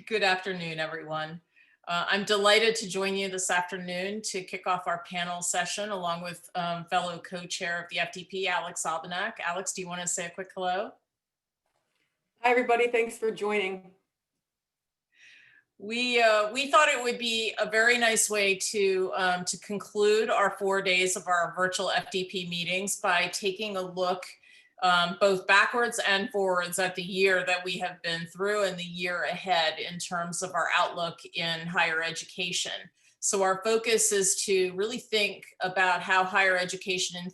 Good afternoon, everyone. I'm delighted to join you this afternoon to kick off our panel session along with fellow co-chair of the FDP, Alex Albanak. Alex, do you want to say a quick hello? Hi, everybody. Thanks for joining. We thought it would be a very nice way to conclude our 4 days of our virtual FDP meetings by taking a look both backwards and forwards at the year that we have been through and the year ahead in terms of our outlook in higher education. So our focus is to really think about how higher education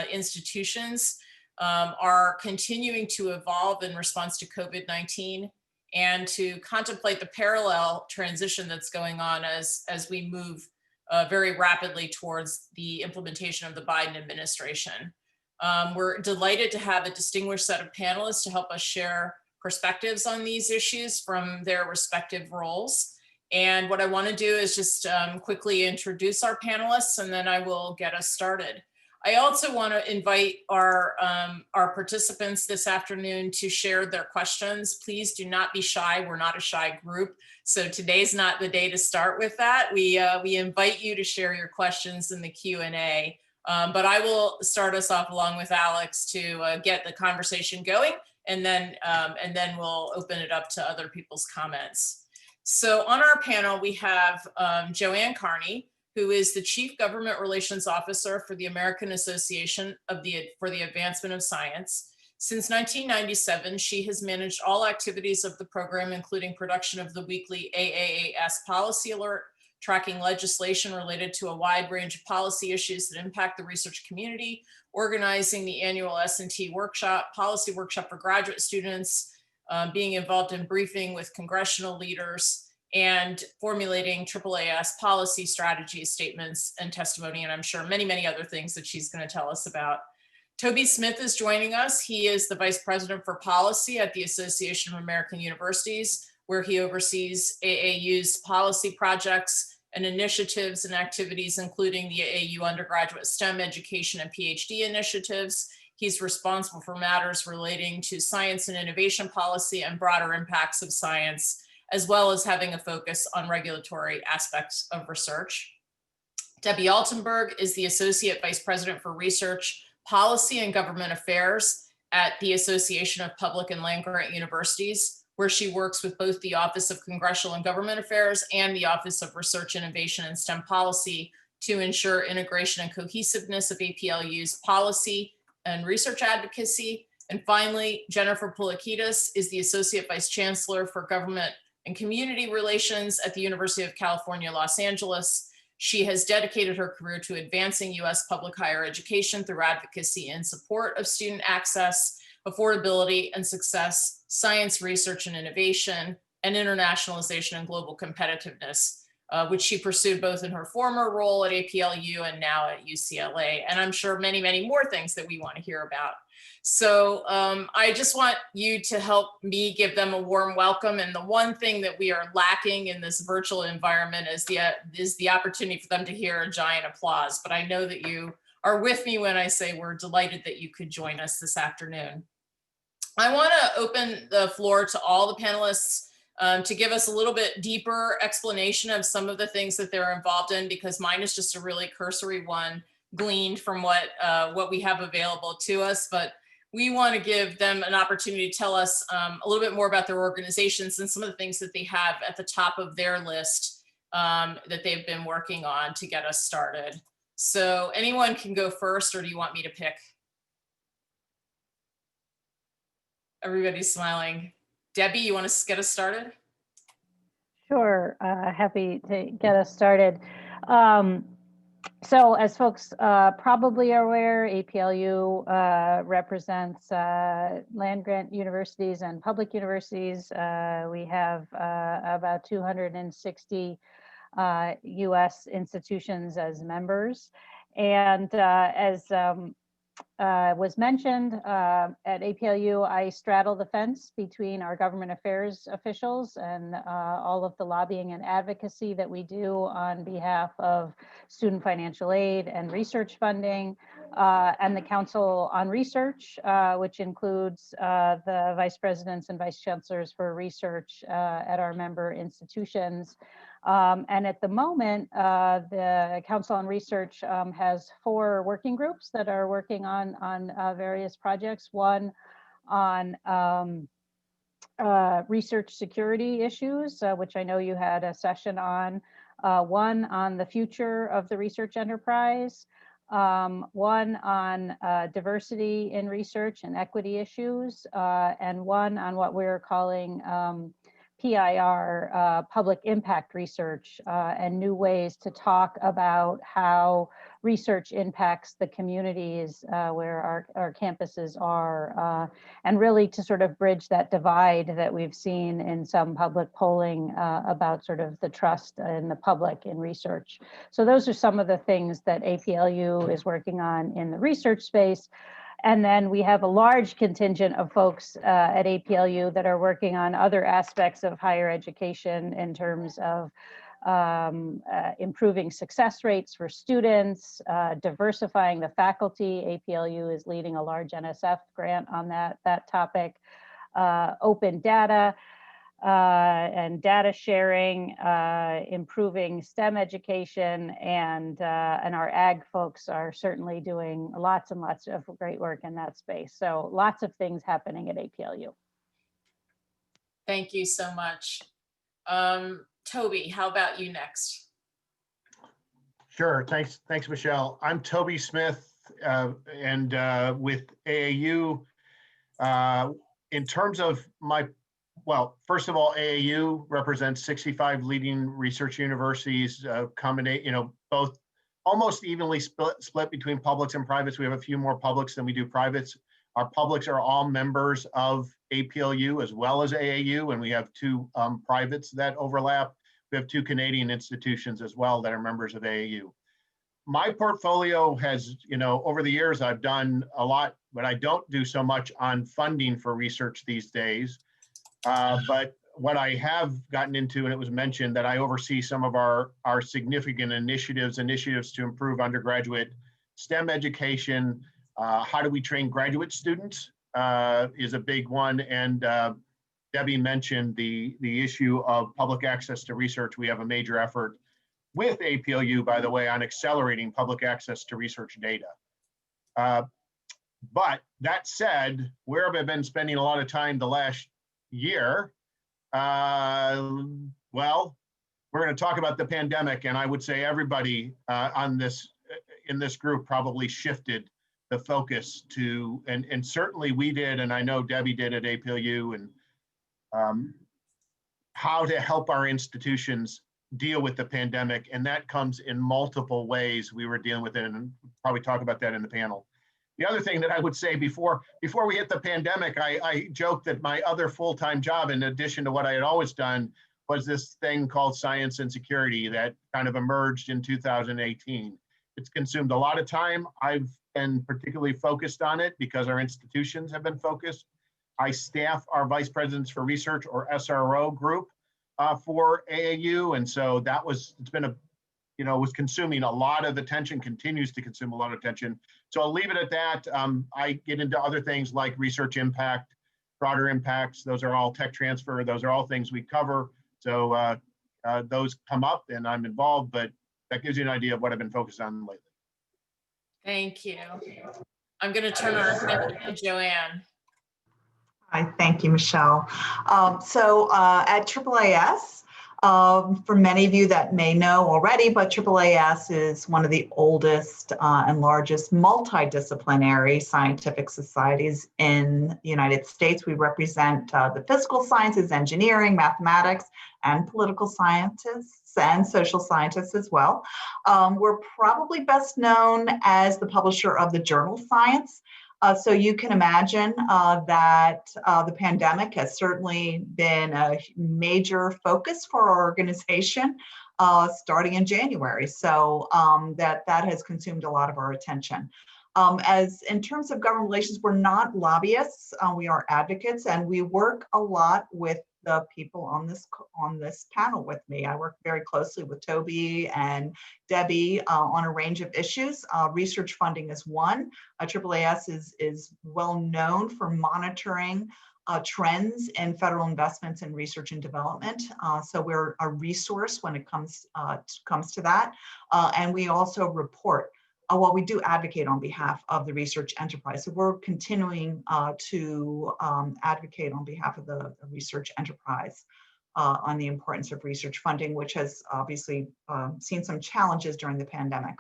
institutions are continuing to evolve in response to COVID-19 and to contemplate the parallel transition that's going on as we move very rapidly towards the implementation of the Biden administration. We're delighted to have a distinguished set of panelists to help us share perspectives on these issues from their respective roles. And what I want to do is just quickly introduce our panelists, and then I will get us started. I also want to invite our participants this afternoon to share their questions. Please do not be shy. We're not a shy group. So today's not the day to start with that. We invite you to share your questions in the Q&A. But I will start us off along with Alex to get the conversation going, and then we'll open it up to other people's comments. So on our panel, we have Joanne Carney, who is the Chief Government Relations Officer for the American Association for the Advancement of Science. Since 1997, she has managed all activities of the program, including production of the weekly AAAS policy alert, tracking legislation related to a wide range of policy issues that impact the research community, organizing the annual S&T workshop, policy workshop for graduate students, being involved in briefing with congressional leaders, and formulating AAAS policy strategies, statements, and testimony, and I'm sure many, many other things that she's going to tell us about. Toby Smith is joining us. He is the Vice President for Policy at the Association of American Universities, where he oversees AAU's policy projects and initiatives and activities, including the AAU undergraduate STEM education and PhD initiatives. He's responsible for matters relating to science and innovation policy and broader impacts of science, as well as having a focus on regulatory aspects of research. Debbie Altenberg is the Associate Vice President for Research, Policy and Government Affairs at the Association of Public and Land-Grant Universities, where she works with both the Office of Congressional and Government Affairs and the Office of Research, Innovation, and STEM Policy to ensure integration and cohesiveness of APLU's policy and research advocacy. And finally, Jennifer Poulakidis is the Associate Vice Chancellor for Government and Community Relations at the University of California, Los Angeles. She has dedicated her career to advancing U.S. public higher education through advocacy and support of student access, affordability and success, science research and innovation, and internationalization and global competitiveness, which she pursued both in her former role at APLU and now at UCLA. And I'm sure many, many more things that we want to hear about. So I just want you to help me give them a warm welcome. And the one thing that we are lacking in this virtual environment is the opportunity for them to hear a giant applause. But I know that you are with me when I say we're delighted that you could join us this afternoon. I want to open the floor to all the panelists to give us a little bit deeper explanation of some of the things that they're involved in, because mine is just a really cursory one gleaned from what we have available to us. But we want to give them an opportunity to tell us a little bit more about their organizations and some of the things that they have at the top of their list that they've been working on to get us started. So anyone can go first, or do you want me to pick? Everybody's smiling. Debbie, you want to get us started? Sure, happy to get us started. So as folks probably are aware, APLU represents land-grant universities and public universities. We have about 260 US institutions as members. And as was mentioned, at APLU, I straddle the fence between our government affairs officials and all of the lobbying and advocacy that we do on behalf of student financial aid and research funding, and the Council on Research, which includes the vice presidents and vice chancellors for research at our member institutions. And at the moment, the Council on Research has 4 working groups that are working on various projects. One on research security issues, which I know you had a session on. One on the future of the research enterprise. One on diversity in research and equity issues, and one on what we're calling PIR, public impact research, and new ways to talk about how research impacts the communities where our campuses are, and really to sort of bridge that divide that we've seen in some public polling about sort of the trust in the public in research. So those are some of the things that APLU is working on in the research space. And then we have a large contingent of folks at APLU that are working on other aspects of higher education in terms of improving success rates for students, diversifying the faculty. APLU is leading a large NSF grant on that topic, open data and data sharing, improving STEM education, and our ag folks are certainly doing lots and lots of great work in that space. So lots of things happening at APLU. Thank you so much. Toby, how about you next? Sure, thanks, Michelle. I'm Toby Smith, and with AAU, in terms of well, first of all, AAU represents 65 leading research universities, both almost evenly split between publics and privates. We have a few more publics than we do privates. Our publics are all members of APLU as well as AAU, and we have 2 privates that overlap. We have 2 Canadian institutions as well that are members of AAU. My portfolio has, over the years, I've done a lot, but I don't do so much on funding for research these days. But what I have gotten into, and it was mentioned, that I oversee some of our significant initiatives to improve undergraduate STEM education. How do we train graduate students is a big one. And Debbie mentioned the issue of public access to research. We have a major effort with APLU, by the way, on accelerating public access to research data. But that said, where have I been spending a lot of time the last year? Well, we're going to talk about the pandemic, and I would say everybody in this group probably shifted the focus to, and certainly we did, and I know Debbie did at APLU, and how to help our institutions deal with the pandemic, and that comes in multiple ways. We were dealing with it, and probably talk about that in the panel. The other thing that I would say before we hit the pandemic, I joked that my other full-time job, in addition to what I had always done, was this thing called science and security that kind of emerged in 2018. It's consumed a lot of time. I've been particularly focused on it because our institutions have been focused. I staff our vice presidents for research, or SRO group, for AAU, and so was consuming a lot of attention, continues to consume a lot of attention. So I'll leave it at that. I get into other things like research impact, broader impacts. Those are all tech transfer. Those are all things we cover. So those come up and I'm involved, but that gives you an idea of what I've been focused on lately. Thank you. I'm going to turn our attention to Joanne. Hi, thank you, Michelle. At AAAS, for many of you that may know already, but AAAS is one of the oldest and largest multidisciplinary scientific societies in the United States. We represent the physical sciences, engineering, mathematics, and political scientists and social scientists as well. We're probably best known as the publisher of the journal Science. So you can imagine that the pandemic has certainly been a major focus for our organization starting in January. So that has consumed a lot of our attention. As in terms of government relations, we're not lobbyists. We are advocates, and we work a lot with the people on this panel with me. I work very closely with Toby and Debbie on a range of issues. Research funding is one. AAAS is well known for monitoring trends in federal investments in research and development. So we're a resource when it comes to that. And we also report. Well, we do advocate on behalf of the research enterprise. So we're continuing to advocate on behalf of the research enterprise on the importance of research funding, which has obviously seen some challenges during the pandemic.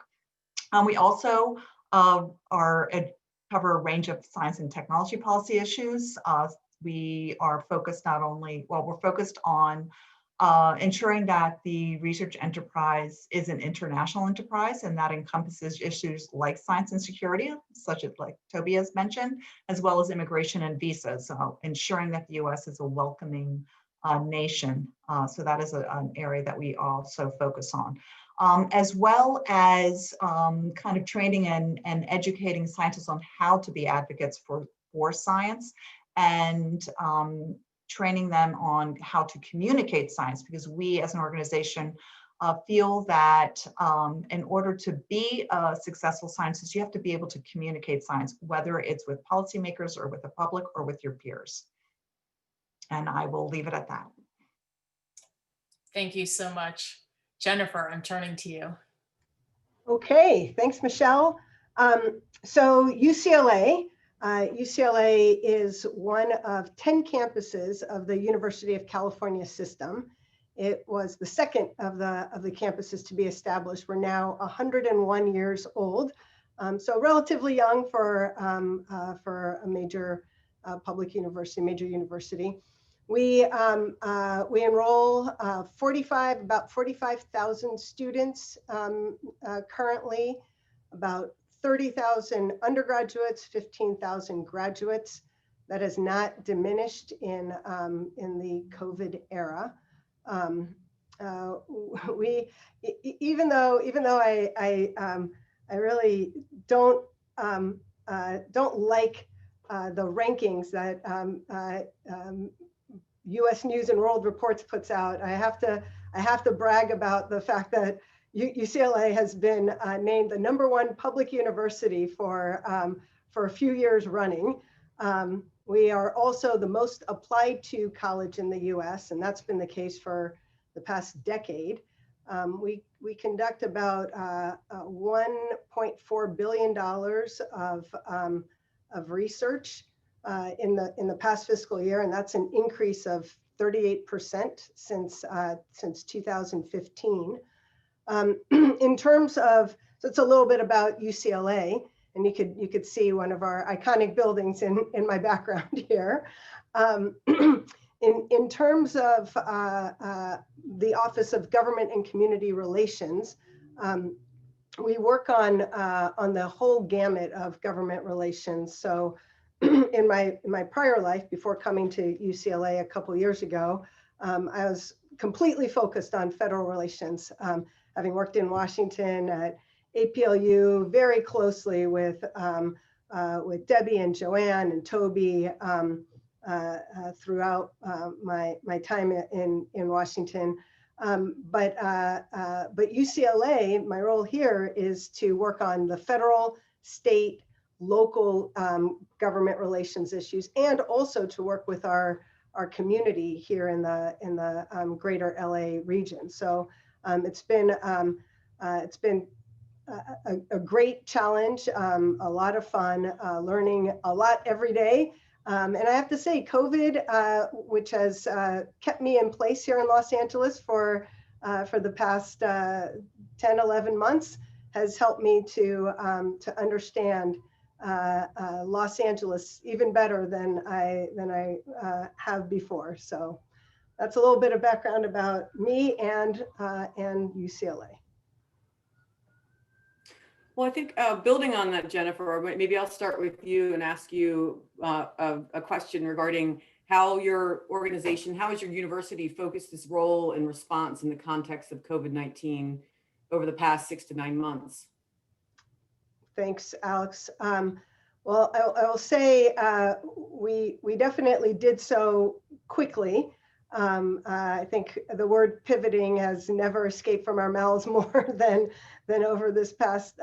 We also cover a range of science and technology policy issues. We are focused we're focused on ensuring that the research enterprise is an international enterprise, and that encompasses issues like science and security, such as like Toby has mentioned, as well as immigration and visas, ensuring that the US is a welcoming nation. So that is an area that we also focus on. As well as kind of training and educating scientists on how to be advocates for science, and training them on how to communicate science, because we as an organization feel that in order to be a successful scientist, you have to be able to communicate science, whether it's with policymakers or with the public or with your peers. And I will leave it at that. Thank you so much. Jennifer, I'm turning to you. Okay, thanks, Michelle. So UCLA is one of 10 campuses of the University of California system. It was the second of the campuses to be established. We're now 101 years old, so relatively young for a major public university, major university. We enroll about 45,000 students currently, about 30,000 undergraduates, 15,000 graduates. That has not diminished in the COVID era. Even though I really don't like the rankings that U.S. News and World Reports puts out, I have to brag about the fact that UCLA has been named the #1 public university for a few years running. We are also the most applied to college in the US, and that's been the case for the past decade. We conduct about $1.4 billion of research in the past fiscal year, and that's an increase of 38% since 2015. In terms of, so it's a little bit about UCLA, and you could see one of our iconic buildings in my background here. In terms of the Office of Government and Community Relations, we work on the whole gamut of government relations. So in my prior life, before coming to UCLA a couple years ago, I was completely focused on federal relations. Having worked in Washington at APLU very closely with Debbie and Joanne and Toby throughout my time in Washington. But UCLA, my role here is to work on the federal, state, local government relations issues, and also to work with our community here in the greater LA region. So it's been a great challenge, a lot of fun, learning a lot every day. And I have to say, COVID, which has kept me in place here in Los Angeles for the past 10, 11 months, has helped me to understand Los Angeles even better than I have before. So that's a little bit of background about me and UCLA. Well, I think building on that, Jennifer, maybe I'll start with you and ask you a question regarding how your organization, how has your university focused its role and response in the context of COVID-19 over the past 6 to 9 months? Thanks, Alex. Well, I will say we definitely did so quickly. I think the word pivoting has never escaped from our mouths more than over this past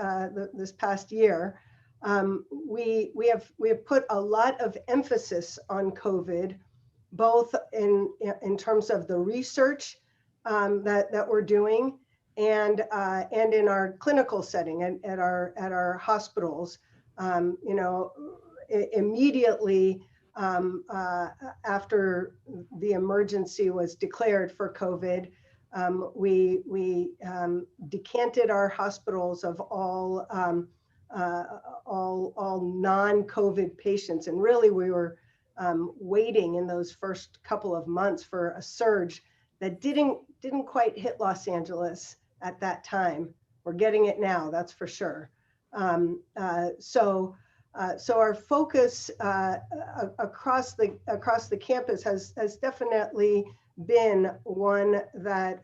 year. We have put a lot of emphasis on COVID, both in terms of the research that we're doing, and in our clinical setting and at our hospitals. Immediately after the emergency was declared for COVID, we decanted our hospitals of all non-COVID patients, and really we were waiting in those first couple of months for a surge that didn't quite hit Los Angeles at that time. We're getting it now, that's for sure. So our focus across the campus has definitely been one that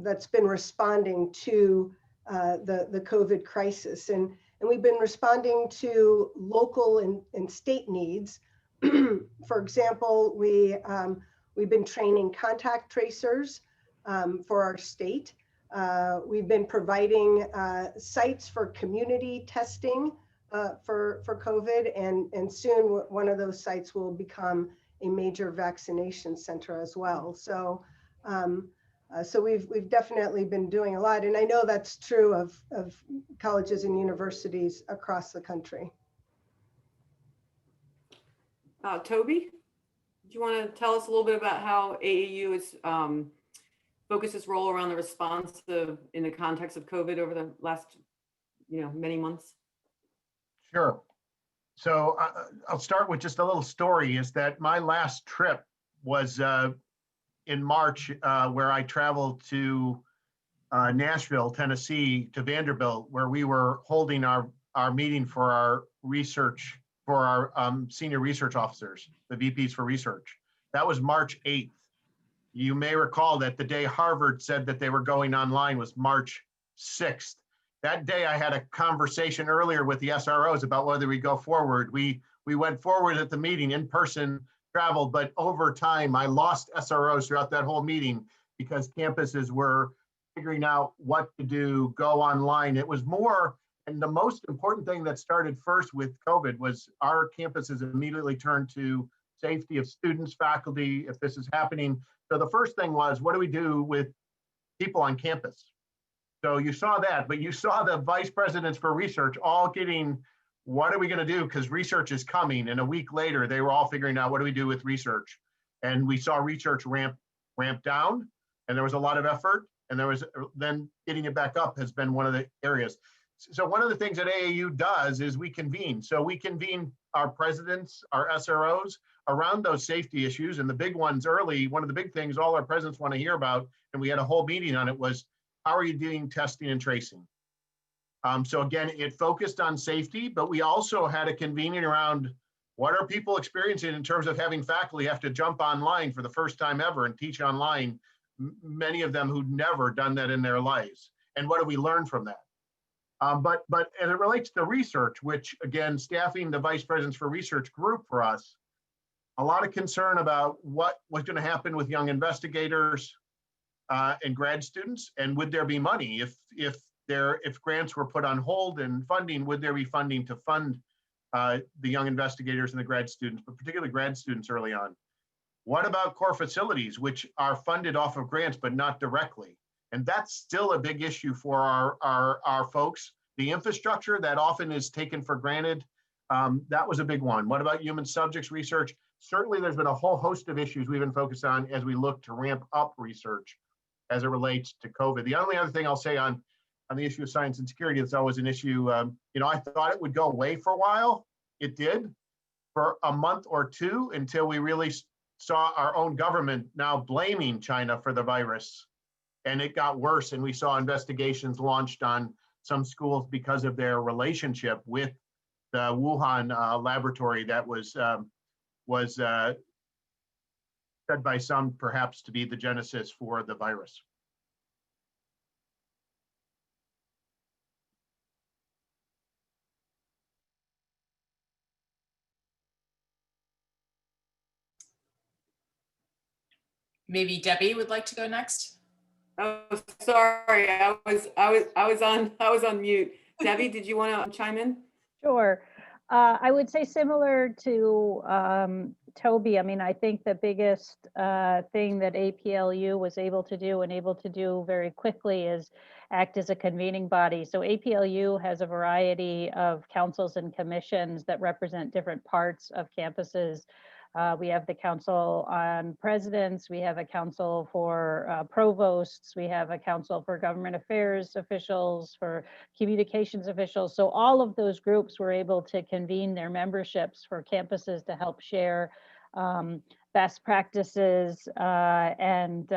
that's been responding to the COVID crisis, and we've been responding to local and state needs. For example, we've been training contact tracers for our state. We've been providing sites for community testing for COVID, and soon one of those sites will become a major vaccination center as well. So we've definitely been doing a lot, and I know that's true of colleges and universities across the country. Toby, do you want to tell us a little bit about how AAU is focused its role around the response in the context of COVID over the last, many months? Sure. So I'll start with just a little story, is that my last trip was in March, where I traveled to Nashville, Tennessee, to Vanderbilt, where we were holding our meeting for our research, for our senior research officers, the VPs for research. That was March 8th. You may recall that the day Harvard said that they were going online was March 6th. That day I had a conversation earlier with the SROs about whether we go forward. We went forward at the meeting, in person, traveled, but over time I lost SROs throughout that whole meeting because campuses were figuring out what to do, go online. It was more, and the most important thing that started first with COVID was our campuses immediately turned to safety of students, faculty, if this is happening. So the first thing was, what do we do with people on campus? So you saw that, but you saw the vice presidents for research all getting, what are we going to do? Because research is coming. And a week later, they were all figuring out, what do we do with research? And we saw research ramp down, and there was a lot of effort. And there was then getting it back up has been one of the areas. So one of the things that AAU does is we convene. So we convene our presidents, our SROs around those safety issues. And the big ones early, one of the big things all our presidents want to hear about, and we had a whole meeting on it, was how are you doing testing and tracing? So again, it focused on safety, but we also had a convening around what are people experiencing in terms of having faculty have to jump online for the first time ever and teach online, many of them who'd never done that in their lives. And what do we learn from that? But as it relates to research, which again, staffing the vice presidents for research group for us, a lot of concern about what's going to happen with young investigators and grad students, and would there be money if grants were put on hold and funding? Would there be funding to fund the young investigators and the grad students, but particularly grad students early on? What about core facilities, which are funded off of grants but not directly? And that's still a big issue for our folks. The infrastructure that often is taken for granted, that was a big one. What about human subjects research? Certainly there's been a whole host of issues we've been focused on as we look to ramp up research as it relates to COVID. The only other thing I'll say on the issue of science and security, that's always an issue. I thought it would go away for a while. It did for a month or two until we really saw our own government now blaming China for the virus. And it got worse, and we saw investigations launched on some schools because of their relationship with the Wuhan laboratory that was said by some perhaps to be the genesis for the virus. Maybe Debbie would like to go next. Oh, sorry, I was on mute. Debbie, did you want to chime in? Sure. I would say similar to Toby. I mean, I think the biggest thing that APLU was able to do and able to do very quickly is act as a convening body. So APLU has a variety of councils and commissions that represent different parts of campuses. We have the Council on Presidents, we have a council for provosts, we have a council for government affairs officials, for communications officials. So all of those groups were able to convene their memberships for campuses to help share best practices and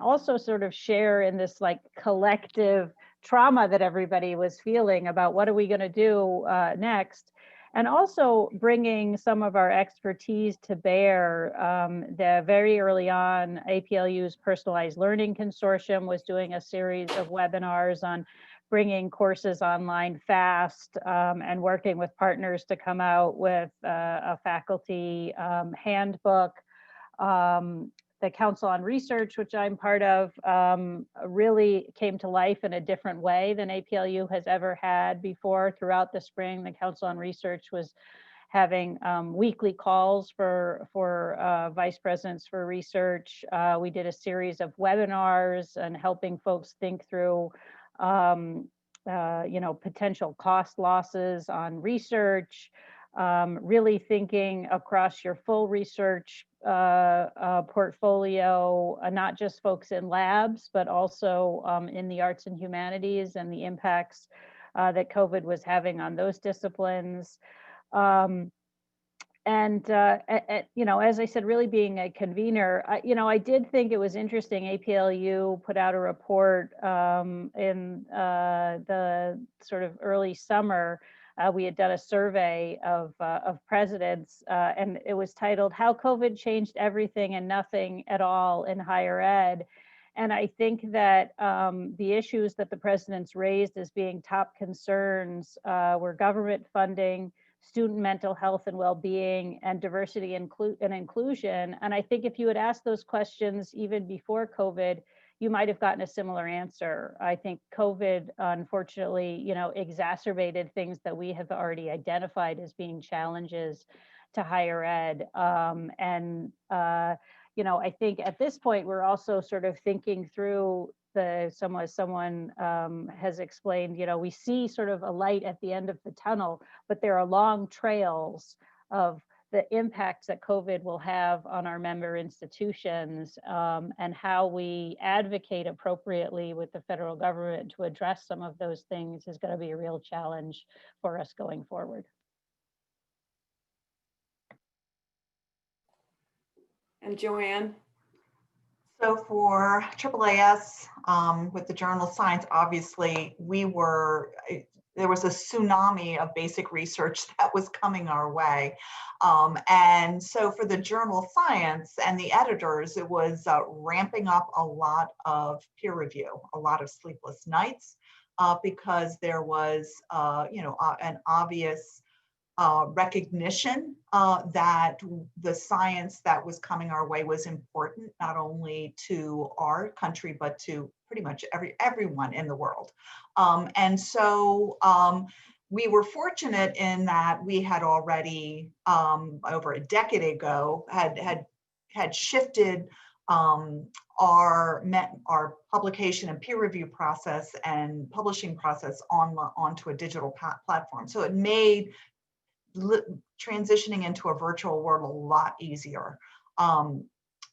also sort of share in this like collective trauma that everybody was feeling about what are we going to do next. And also bringing some of our expertise to bear. The very early on, APLU's Personalized Learning Consortium was doing a series of webinars on bringing courses online fast and working with partners to come out with a faculty handbook. The Council on Research, which I'm part of, really came to life in a different way than APLU has ever had before. Throughout the spring, the Council on Research was having weekly calls for vice presidents for research. We did a series of webinars and helping folks think through potential cost losses on research, really thinking across your full research portfolio, not just folks in labs, but also in the arts and humanities and the impacts that COVID was having on those disciplines. As I said, really being a convener, I did think it was interesting. APLU put out a report in the sort of early summer. We had done a survey of presidents, and it was titled "How COVID Changed Everything and Nothing at All in Higher Ed." And I think that the issues that the presidents raised as being top concerns were government funding, student mental health and well-being, and diversity and inclusion. And I think if you had asked those questions even before COVID, you might have gotten a similar answer. I think COVID, unfortunately, exacerbated things that we have already identified as being challenges to higher ed. I think at this point, we're also sort of thinking through someone has explained, we see sort of a light at the end of the tunnel, but there are long trails of the impacts that COVID will have on our member institutions, and how we advocate appropriately with the federal government to address some of those things is going to be a real challenge for us going forward. And Joanne? So for AAAS, with the Journal of Science, obviously there was a tsunami of basic research that was coming our way. And so for the Journal of Science and the editors, it was ramping up a lot of peer review, a lot of sleepless nights, because there was, an obvious recognition that the science that was coming our way was important, not only to our country, but to pretty much everyone in the world. And so we were fortunate in that we had already, over a decade ago, had shifted our publication and peer review process and publishing process onto a digital platform. So it made transitioning into a virtual world a lot easier and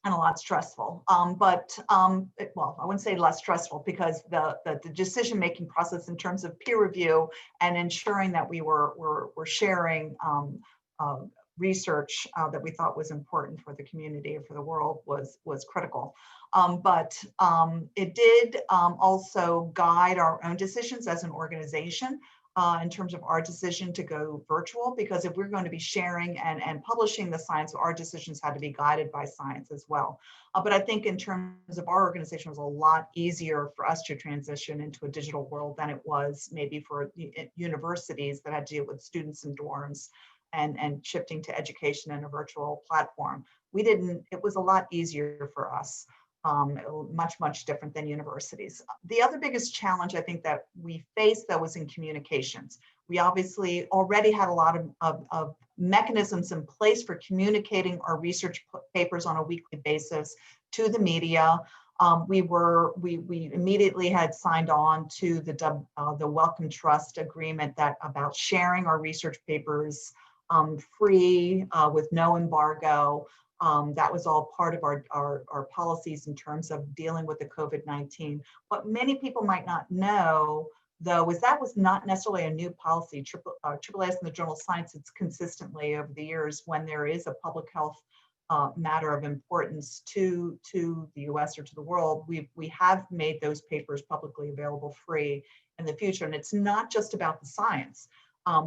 a lot stressful. Well, I wouldn't say less stressful, because the decision-making process in terms of peer review and ensuring that we were sharing research that we thought was important for the community and for the world was critical. But it did also guide our own decisions as an organization in terms of our decision to go virtual, because if we're going to be sharing and publishing the science, our decisions had to be guided by science as well. But I think in terms of our organization, it was a lot easier for us to transition into a digital world than it was maybe for universities that had to deal with students in dorms and shifting to education in a virtual platform. It was a lot easier for us, much different than universities. The other biggest challenge I think that we faced, though, was in communications. We obviously already had a lot of mechanisms in place for communicating our research papers on a weekly basis to the media. We immediately had signed on to the Wellcome Trust agreement about sharing our research papers free with no embargo. That was all part of our policies in terms of dealing with the COVID-19. What many people might not know, though, is that was not necessarily a new policy. AAAS and the Journal of Science, it's consistently over the years, when there is a public health matter of importance to the US or to the world, we have made those papers publicly available free in the future. And it's not just about the science.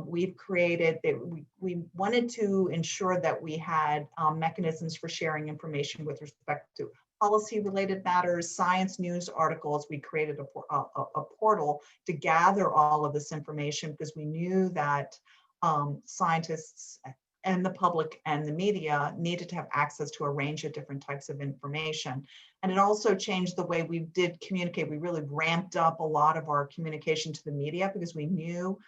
We've created that we wanted to ensure that we had mechanisms for sharing information with respect to policy related matters, science news articles. We created a portal to gather all of this information because we knew that scientists and the public and the media needed to have access to a range of different types of information. And it also changed the way we did communicate. We really ramped up a lot of our communication to the media because we knew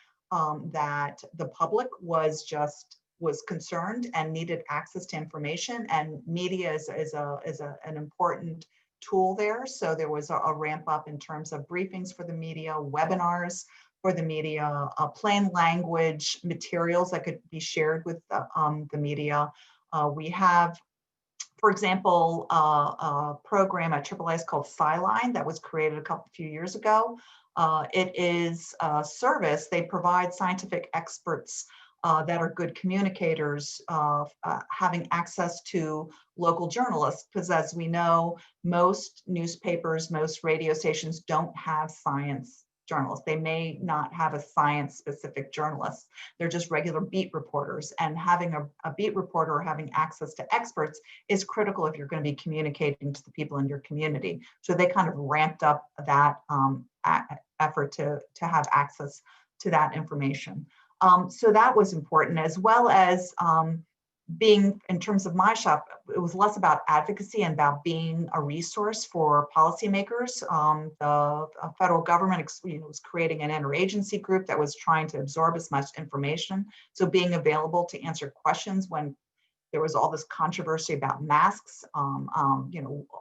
that the public was concerned and needed access to information, and media is an important tool there. So there was a ramp up in terms of briefings for the media, webinars for the media, plain language materials that could be shared with the media. We have, for example, a program at AAAS called SciLine that was created a few years ago. It is a service. They provide scientific experts that are good communicators, having access to local journalists, because as we know, most newspapers, most radio stations don't have science journalists. They may not have a science specific journalist. They're just regular beat reporters, and having a beat reporter or having access to experts is critical if you're going to be communicating to the people in your community. So they kind of ramped up that effort to have access to that information. So that was important, as well as being, in terms of my shop, it was less about advocacy and about being a resource for policymakers. The federal government was creating an interagency group that was trying to absorb as much information. So being available to answer questions when there was all this controversy about masks,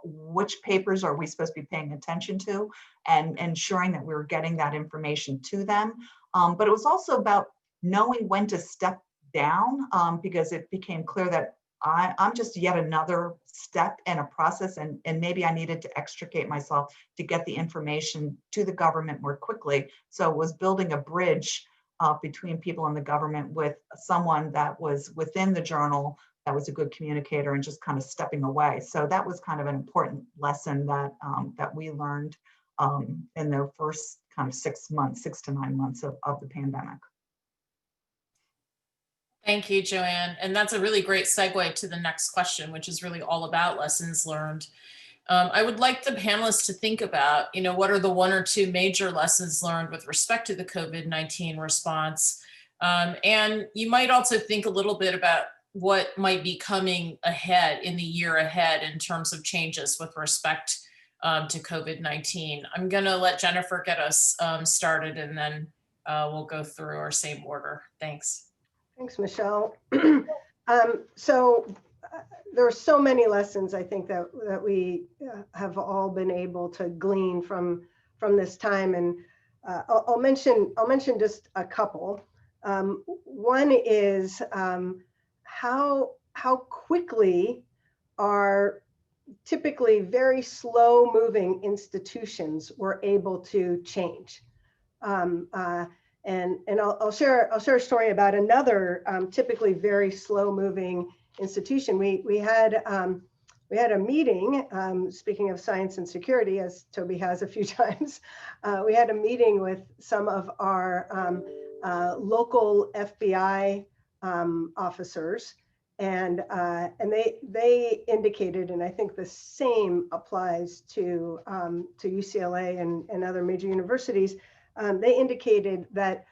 which papers are we supposed to be paying attention to, and ensuring that we were getting that information to them. But it was also about knowing when to step down, because it became clear that I'm just yet another step in a process, and maybe I needed to extricate myself to get the information to the government more quickly. So it was building a bridge between people in the government with someone that was within the journal that was a good communicator and just kind of stepping away. So that was kind of an important lesson that that we learned in the first kind of 6 to 9 months of the pandemic. Thank you, Joanne. And that's a really great segue to the next question, which is really all about lessons learned. I would like the panelists to think about, what are the 1 or 2 major lessons learned with respect to the COVID-19 response? And you might also think a little bit about what might be coming ahead in the year ahead in terms of changes with respect to COVID-19. I'm going to let Jennifer get us started, and then we'll go through our same order. Thanks. Thanks, Michelle. There are so many lessons, I think, that we have all been able to glean from this time, and I'll mention just a couple. One is how quickly our typically very slow-moving institutions were able to change. And I'll share a story about another typically very slow-moving institution. We had a meeting. Speaking of science and security, as Toby has a few times, we had a meeting with some of our local FBI officers, and they indicated, and I think the same applies to UCLA and other major universities. They indicated that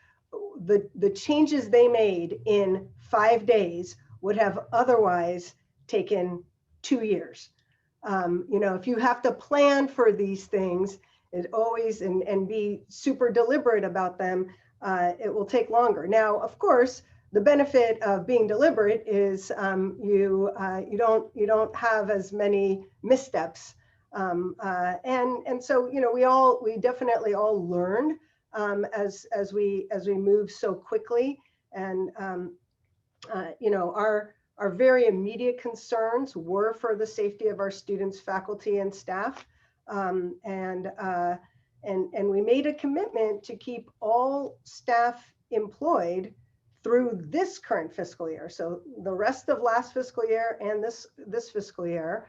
the changes they made in 5 days would have otherwise taken 2 years. If you have to plan for these things, it always, and be super deliberate about them, it will take longer. Now, of course, the benefit of being deliberate is you don't have as many missteps, and so we definitely all learned as we move so quickly, and our very immediate concerns were for the safety of our students, faculty, and staff, and we made a commitment to keep all staff employed through this current fiscal year. So the rest of last fiscal year and this fiscal year,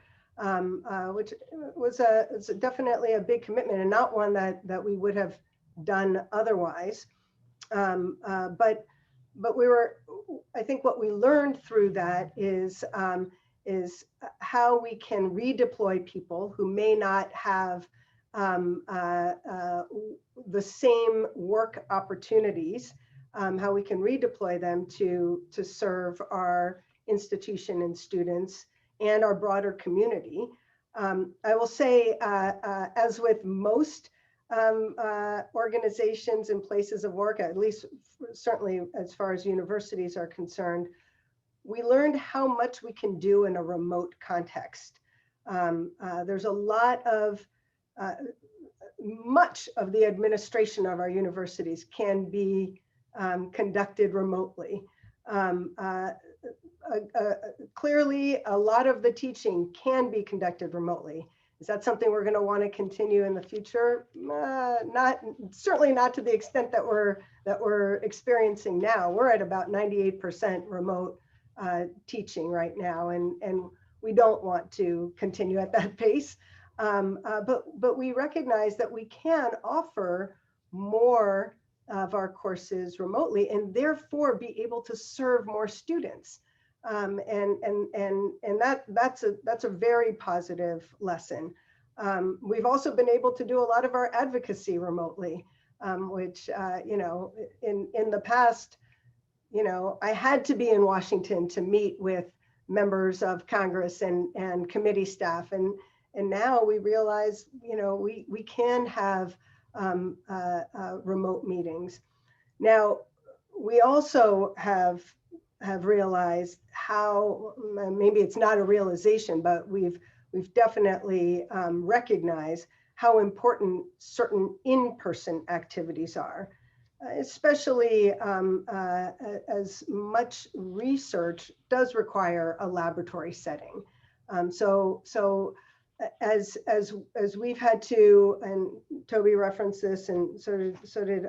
which was definitely a big commitment and not one that we would have done otherwise. But I think what we learned through that is how we can redeploy people who may not have the same work opportunities, how we can redeploy them to serve our institution and students and our broader community. I will say, as with most organizations and places of work, at least certainly as far as universities are concerned, we learned how much we can do in a remote context. There's a lot of, much of the administration of our universities can be conducted remotely. Clearly, a lot of the teaching can be conducted remotely. Is that something we're going to want to continue in the future? Certainly not to the extent that we're experiencing now. We're at about 98% remote teaching right now, and we don't want to continue at that pace. But we recognize that we can offer more of our courses remotely, and therefore be able to serve more students. And that's a very positive lesson. We've also been able to do a lot of our advocacy remotely, which in the past, I had to be in Washington to meet with members of Congress and committee staff, and now we realize we can have remote meetings. Now, we also have realized how, maybe it's not a realization, but we've definitely recognized how important certain in-person activities are, especially as much research does require a laboratory setting. So as we've had to, and Toby referenced this, and so did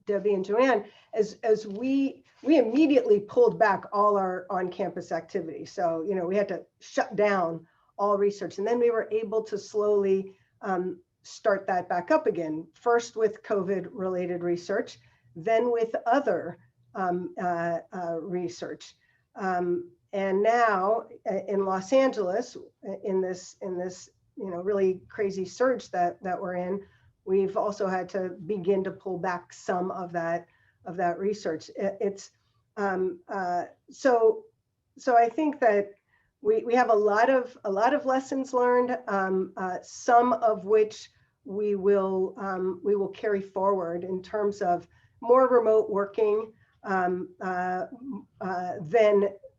Debbie and Joanne, as we immediately pulled back all our on-campus activities. So, we had to shut down all research, and then we were able to slowly start that back up again, first with COVID-related research, then with other research. And now in Los Angeles, in this really crazy surge that we're in, we've also had to begin to pull back some of that research. It's so I think that we have a lot of lessons learned, some of which we will carry forward in terms of more remote working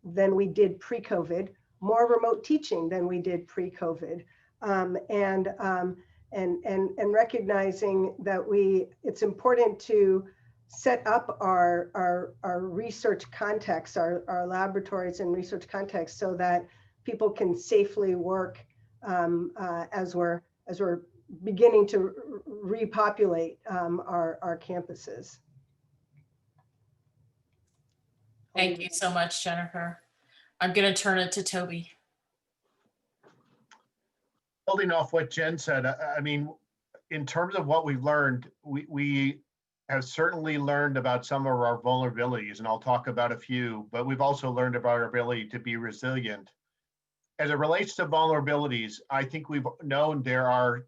than we did pre-COVID, more remote teaching than we did pre-COVID, and recognizing that it's important to set up our research context, our laboratories and research context, so that people can safely work as we're beginning to repopulate our campuses. Thank you so much, Jennifer. I'm going to turn it to Toby. Building off what Jen said, I mean, in terms of what we've learned, we have certainly learned about some of our vulnerabilities, and I'll talk about a few, but we've also learned about our ability to be resilient. As it relates to vulnerabilities, I think we've known there are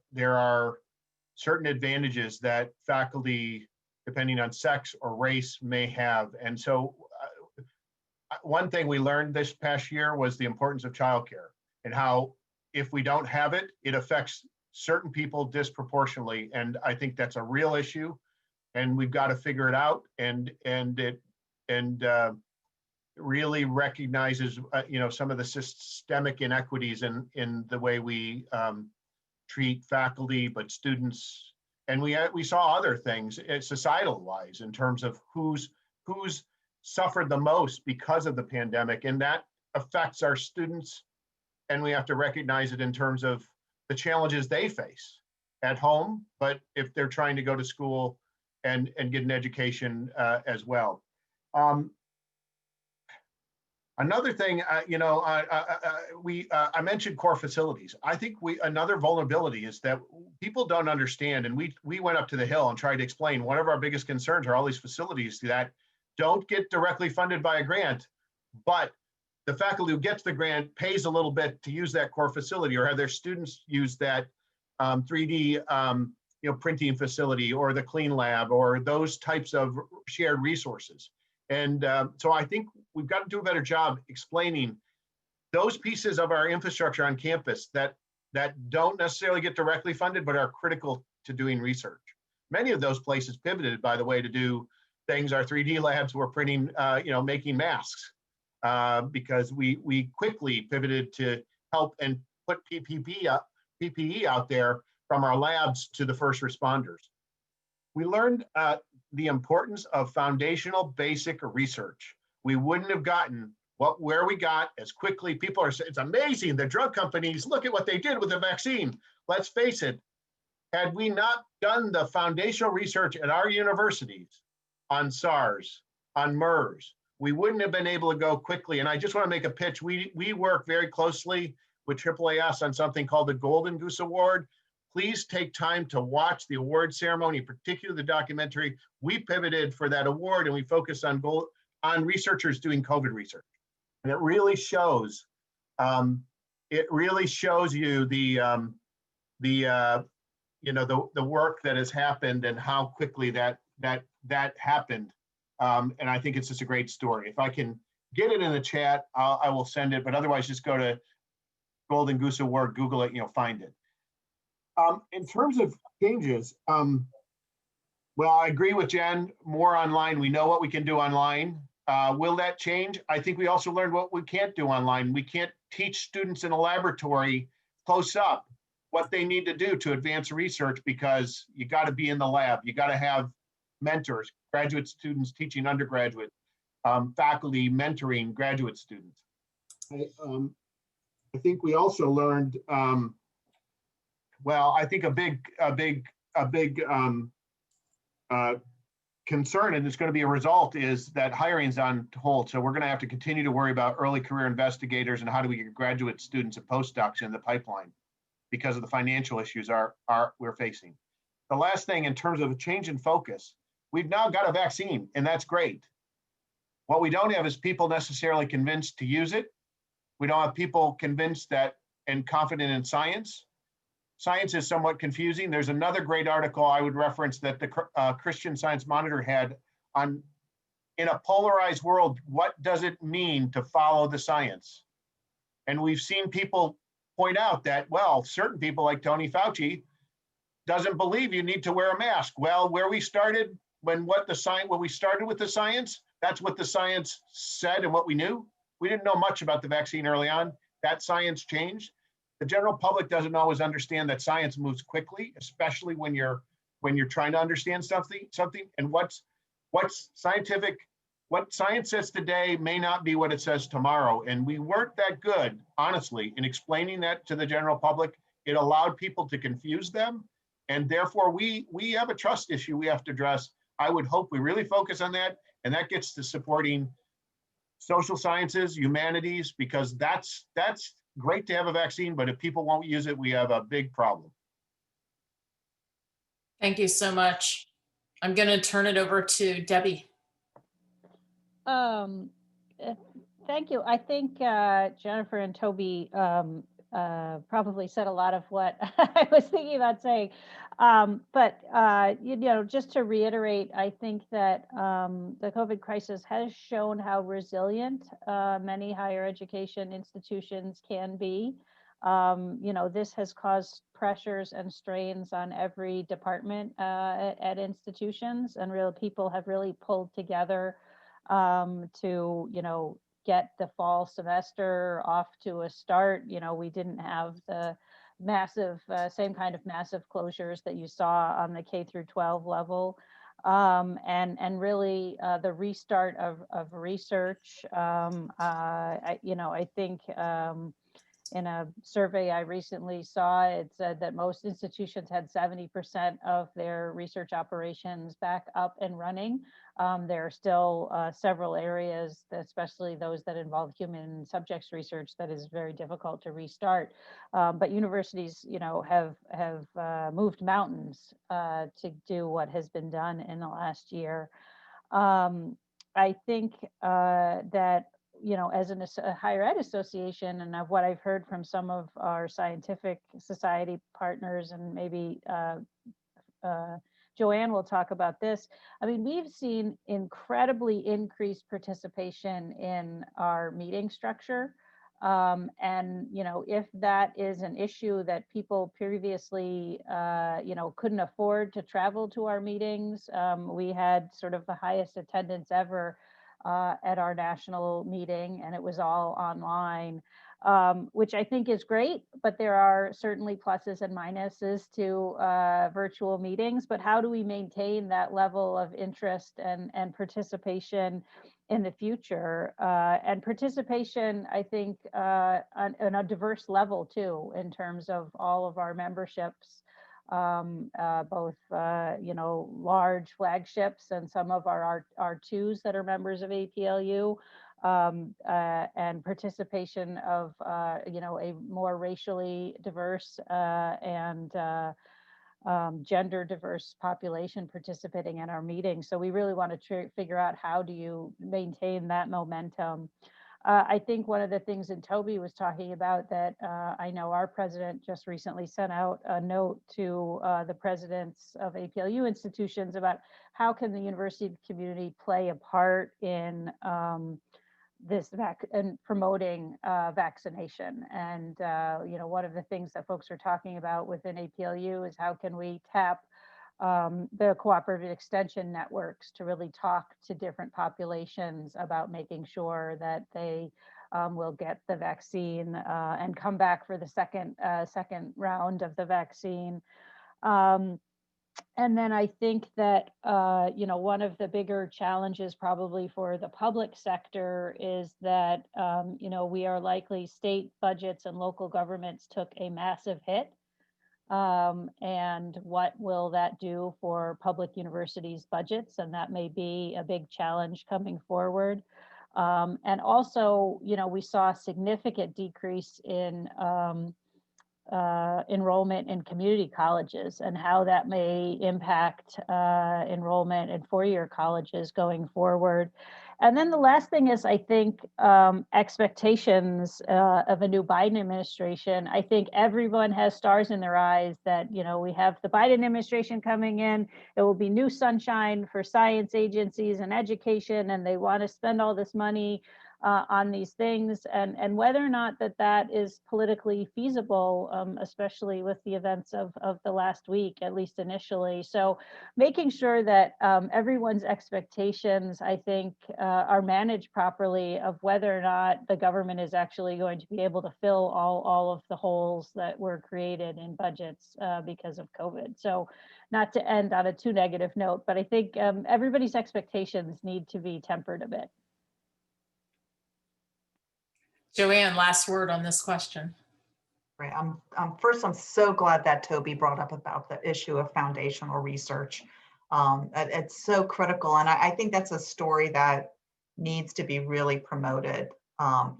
certain advantages that faculty depending on sex or race, may have. And so one thing we learned this past year was the importance of childcare and how if we don't have it, it affects certain people disproportionately. And I think that's a real issue, and we've got to figure it out. And it really recognizes, some of the systemic inequities in the way we treat faculty, but students. And we saw other things societal wise in terms of who's suffered the most because of the pandemic, and that affects our students. And we have to recognize it in terms of the challenges they face at home, but if they're trying to go to school and get an education as well. Another thing, I mentioned core facilities. I think another vulnerability is that people don't understand, and we went up to the Hill and tried to explain one of our biggest concerns are all these facilities that don't get directly funded by a grant, but the faculty who gets the grant pays a little bit to use that core facility or have their students use that 3D printing facility or the clean lab or those types of shared resources. And so I think we've got to do a better job explaining those pieces of our infrastructure on campus that don't necessarily get directly funded, but are critical to doing research. Many of those places pivoted, by the way, to do things. Our 3D labs were printing, making masks because we quickly pivoted to help and put PPE out there from our labs to the first responders. We learned the importance of foundational basic research. We wouldn't have gotten where we got as quickly. People are saying, it's amazing, the drug companies, look at what they did with the vaccine. Let's face it, had we not done the foundational research at our universities on SARS, on MERS, we wouldn't have been able to go quickly. And I just want to make a pitch. We work very closely with AAAS on something called the Golden Goose Award. Please take time to watch the award ceremony, particularly the documentary. We pivoted for that award and we focused on researchers doing COVID research. And it really shows, you the work that has happened and how quickly that happened. And I think it's just a great story. If I can get it in the chat, I will send it, but otherwise just go to Golden Goose Award, Google it, find it. In terms of changes, well, I agree with Jen, more online. We know what we can do online. Will that change? I think we also learned what we can't do online. We can't teach students in a laboratory close up what they need to do to advance research because you got to be in the lab. You got to have mentors, graduate students teaching undergraduate, faculty mentoring graduate students. I think we also learned, well, I think a big concern, and it's going to be a result, is that hiring is on hold. So we're going to have to continue to worry about early career investigators and how do we get graduate students and postdocs in the pipeline because of the financial issues we're facing. The last thing in terms of a change in focus, we've now got a vaccine, and that's great. What we don't have is people necessarily convinced to use it. We don't have people convinced that and confident in science. Science is somewhat confusing. There's another great article I would reference that the Christian Science Monitor had on, in a polarized world, what does it mean to follow the science? And we've seen people point out that, well, certain people like Tony Fauci doesn't believe you need to wear a mask. Well, where we started, when we started with the science, that's what the science said and what we knew. We didn't know much about the vaccine early on. That science changed. The general public doesn't always understand that science moves quickly, especially when you're trying to understand something. And what science says today may not be what it says tomorrow. And we weren't that good, honestly, in explaining that to the general public. It allowed people to confuse them. And therefore, we have a trust issue we have to address. I would hope we really focus on that. And that gets to supporting social sciences, humanities, because that's great to have a vaccine, but if people won't use it, we have a big problem. Thank you so much. I'm going to turn it over to Debbie. Thank you. I think Jennifer and Toby probably said a lot of what I was thinking about saying. Just to reiterate, I think that the COVID crisis has shown how resilient many higher education institutions can be. This has caused pressures and strains on every department at institutions, and real people have really pulled together to get the fall semester off to a start. We didn't have the massive, same kind of massive closures that you saw on the K through 12 level. And really the restart of research. I think in a survey I recently saw, it said that most institutions had 70% of their research operations back up and running. There are still several areas, especially those that involve human subjects research, that is very difficult to restart. But universities, have moved mountains to do what has been done in the last year. I think that as a higher ed association, and of what I've heard from some of our scientific society partners, and maybe Joanne will talk about this. I mean, we've seen incredibly increased participation in our meeting structure. If that is an issue that people previously, couldn't afford to travel to our meetings, we had sort of the highest attendance ever at our national meeting, and it was all online, which I think is great, but there are certainly pluses and minuses to virtual meetings. But how do we maintain that level of interest and participation in the future? And participation, I think, on a diverse level too, in terms of all of our memberships. Both large flagships and some of our R2s that are members of APLU, and participation of a more racially diverse and gender diverse population participating in our meetings. So we really want to figure out, how do you maintain that momentum? I think one of the things that Toby was talking about, that I know our president just recently sent out a note to the presidents of APLU institutions about how can the university community play a part in and promoting vaccination. And one of the things that folks are talking about within APLU is how can we tap the cooperative extension networks to really talk to different populations about making sure that they will get the vaccine and come back for the second round of the vaccine. And then I think that, one of the bigger challenges probably for the public sector is that, we are likely, state budgets and local governments took a massive hit. And what will that do for public universities' budgets? And that may be a big challenge coming forward. And also, we saw a significant decrease in enrollment in community colleges, and how that may impact enrollment in four-year colleges going forward. And then the last thing is, I think, expectations of a new Biden administration. I think everyone has stars in their eyes that, we have the Biden administration coming in. It will be new sunshine for science agencies and education, and they want to spend all this money on these things, and whether or not that is politically feasible, especially with the events of the last week, at least initially. So making sure that everyone's expectations, I think, are managed properly, of whether or not the government is actually going to be able to fill all of the holes that were created in budgets because of COVID. So not to end on a too negative note, but I think everybody's expectations need to be tempered a bit. Joanne, last word on this question. Right. First, I'm so glad that Toby brought up about the issue of foundational research. It's so critical, and I think that's a story that needs to be really promoted. I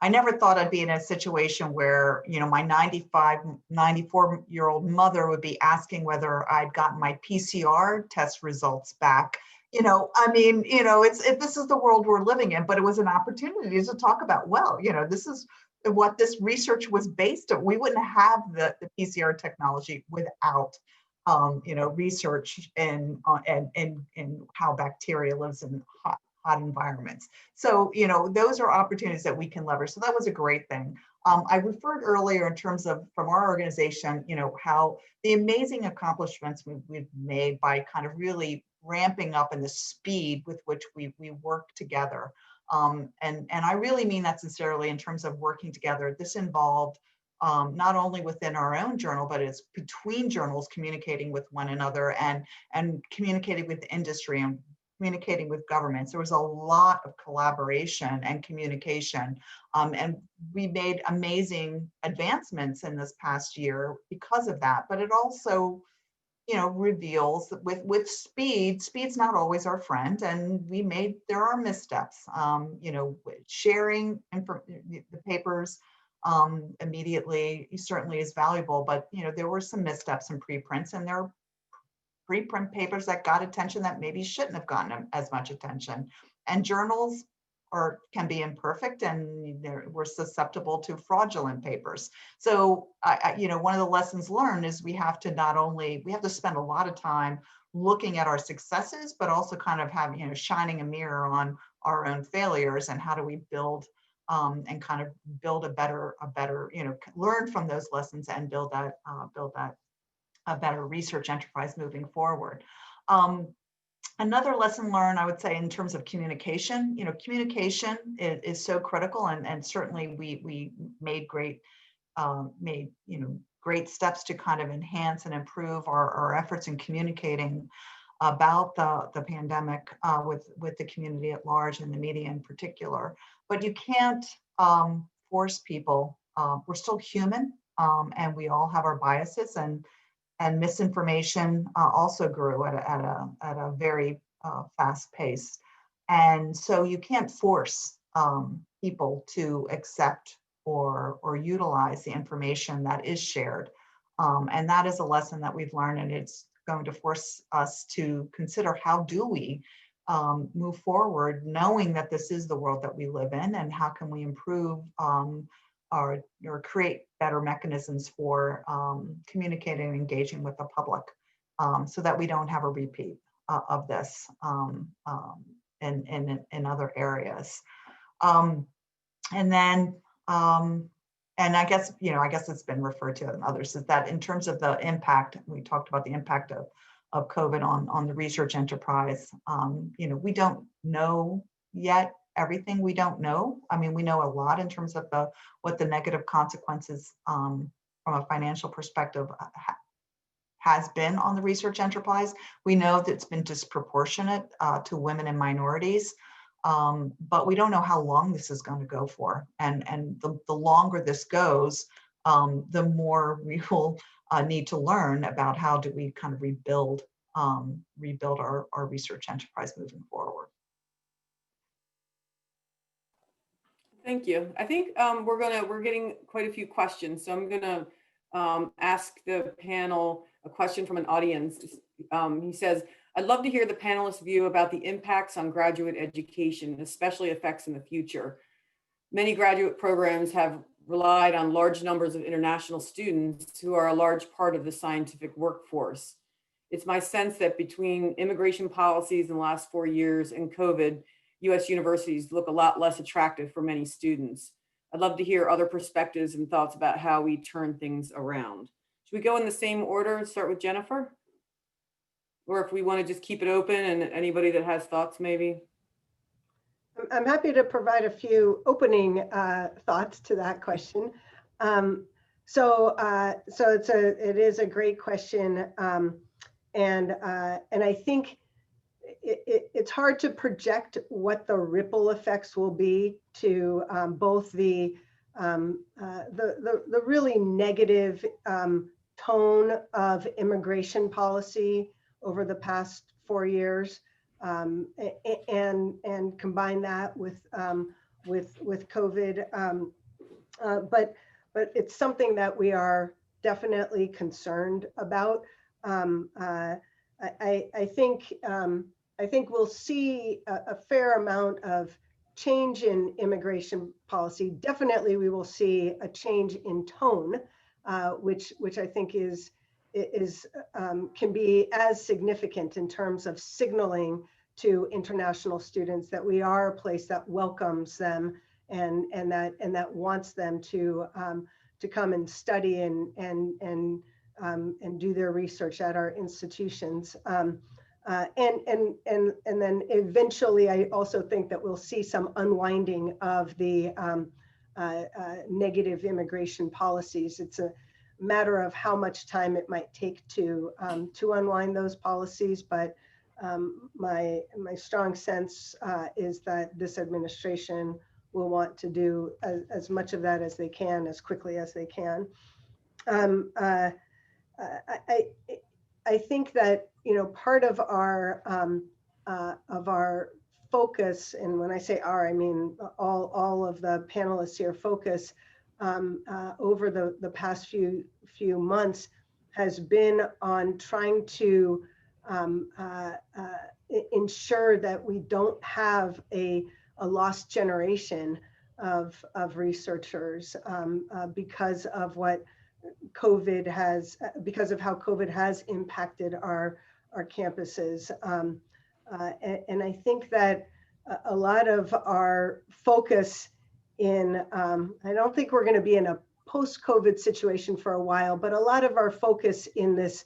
never thought I'd be in a situation where, my 94-year-old mother would be asking whether I'd gotten my PCR test results back. This is the world we're living in, but it was an opportunity to talk about, this is what this research was based on. We wouldn't have the PCR technology without research in how bacteria lives in hot environments. So, those are opportunities that we can leverage. So that was a great thing. I referred earlier in terms of from our organization, how the amazing accomplishments we've made by kind of really ramping up in the speed with which we work together. And I really mean that sincerely in terms of working together. This involved not only within our own journal, but it's between journals communicating with one another and communicating with industry and communicating with governments. There was a lot of collaboration and communication, and we made amazing advancements in this past year because of that. But it also, reveals that with speed's not always our friend, and there are missteps. Sharing the papers immediately certainly is valuable, but there were some missteps in preprints, and there are preprint papers that got attention that maybe shouldn't have gotten as much attention. And journals can be imperfect, and we're susceptible to fraudulent papers. So one of the lessons learned is we have to spend a lot of time looking at our successes, but also kind of shining a mirror on our own failures, and how do we build and kind of build a better, learn from those lessons and build that a better research enterprise moving forward. Another lesson learned, I would say, in terms of communication, communication is so critical, and certainly we made great steps to kind of enhance and improve our efforts in communicating about the pandemic with the community at large and the media in particular. But you can't force people. We're still human, and we all have our biases, and misinformation also grew at a very fast pace. And so you can't force people to accept or utilize the information that is shared. And that is a lesson that we've learned, and it's going to force us to consider, how do we move forward, knowing that this is the world that we live in, and how can we improve or create better mechanisms for communicating and engaging with the public, so that we don't have a repeat of this in other areas. And then, and I guess it's been referred to in others, is that in terms of the impact, we talked about the impact of COVID on the research enterprise. We don't know yet everything. We don't know. I mean, we know a lot in terms of what the negative consequences from a financial perspective has been on the research enterprise. We know that it's been disproportionate to women and minorities, but we don't know how long this is going to go for. And the longer this goes, the more we will need to learn about how do we kind of rebuild our research enterprise moving forward. Thank you. I think we're getting quite a few questions, so I'm gonna ask the panel a question from an audience. He says, "I'd love to hear the panelists' view about the impacts on graduate education, especially effects in the future. Many graduate programs have relied on large numbers of international students who are a large part of the scientific workforce. It's my sense that between immigration policies in the last 4 years and COVID, US universities look a lot less attractive for many students. I'd love to hear other perspectives and thoughts about how we turn things around." Should we go in the same order and start with Jennifer? Or if we want to just keep it open, and anybody that has thoughts, maybe? I'm happy to provide a few opening thoughts to that question. So it is a great question, and I think it's hard to project what the ripple effects will be to both the really negative tone of immigration policy over the past 4 years, and combine that with COVID. But it's something that we are definitely concerned about. I think we'll see a fair amount of change in immigration policy. Definitely, we will see a change in tone, which I think can be as significant in terms of signaling to international students that we are a place that welcomes them and that wants them to come and study and do their research at our institutions. And then eventually, I also think that we'll see some unwinding of the negative immigration policies. It's a matter of how much time it might take to unwind those policies, but my strong sense is that this administration will want to do as much of that as they can, as quickly as they can. I think that, you know, part of our focus, and when I say our, I mean all of the panelists here, focus over the past few months has been on trying to ensure that we don't have a lost generation of researchers because of what COVID has, because of how COVID has impacted our campuses. And I think that a lot of our focus in, I don't think we're going to be in a post-COVID situation for a while, but a lot of our focus in this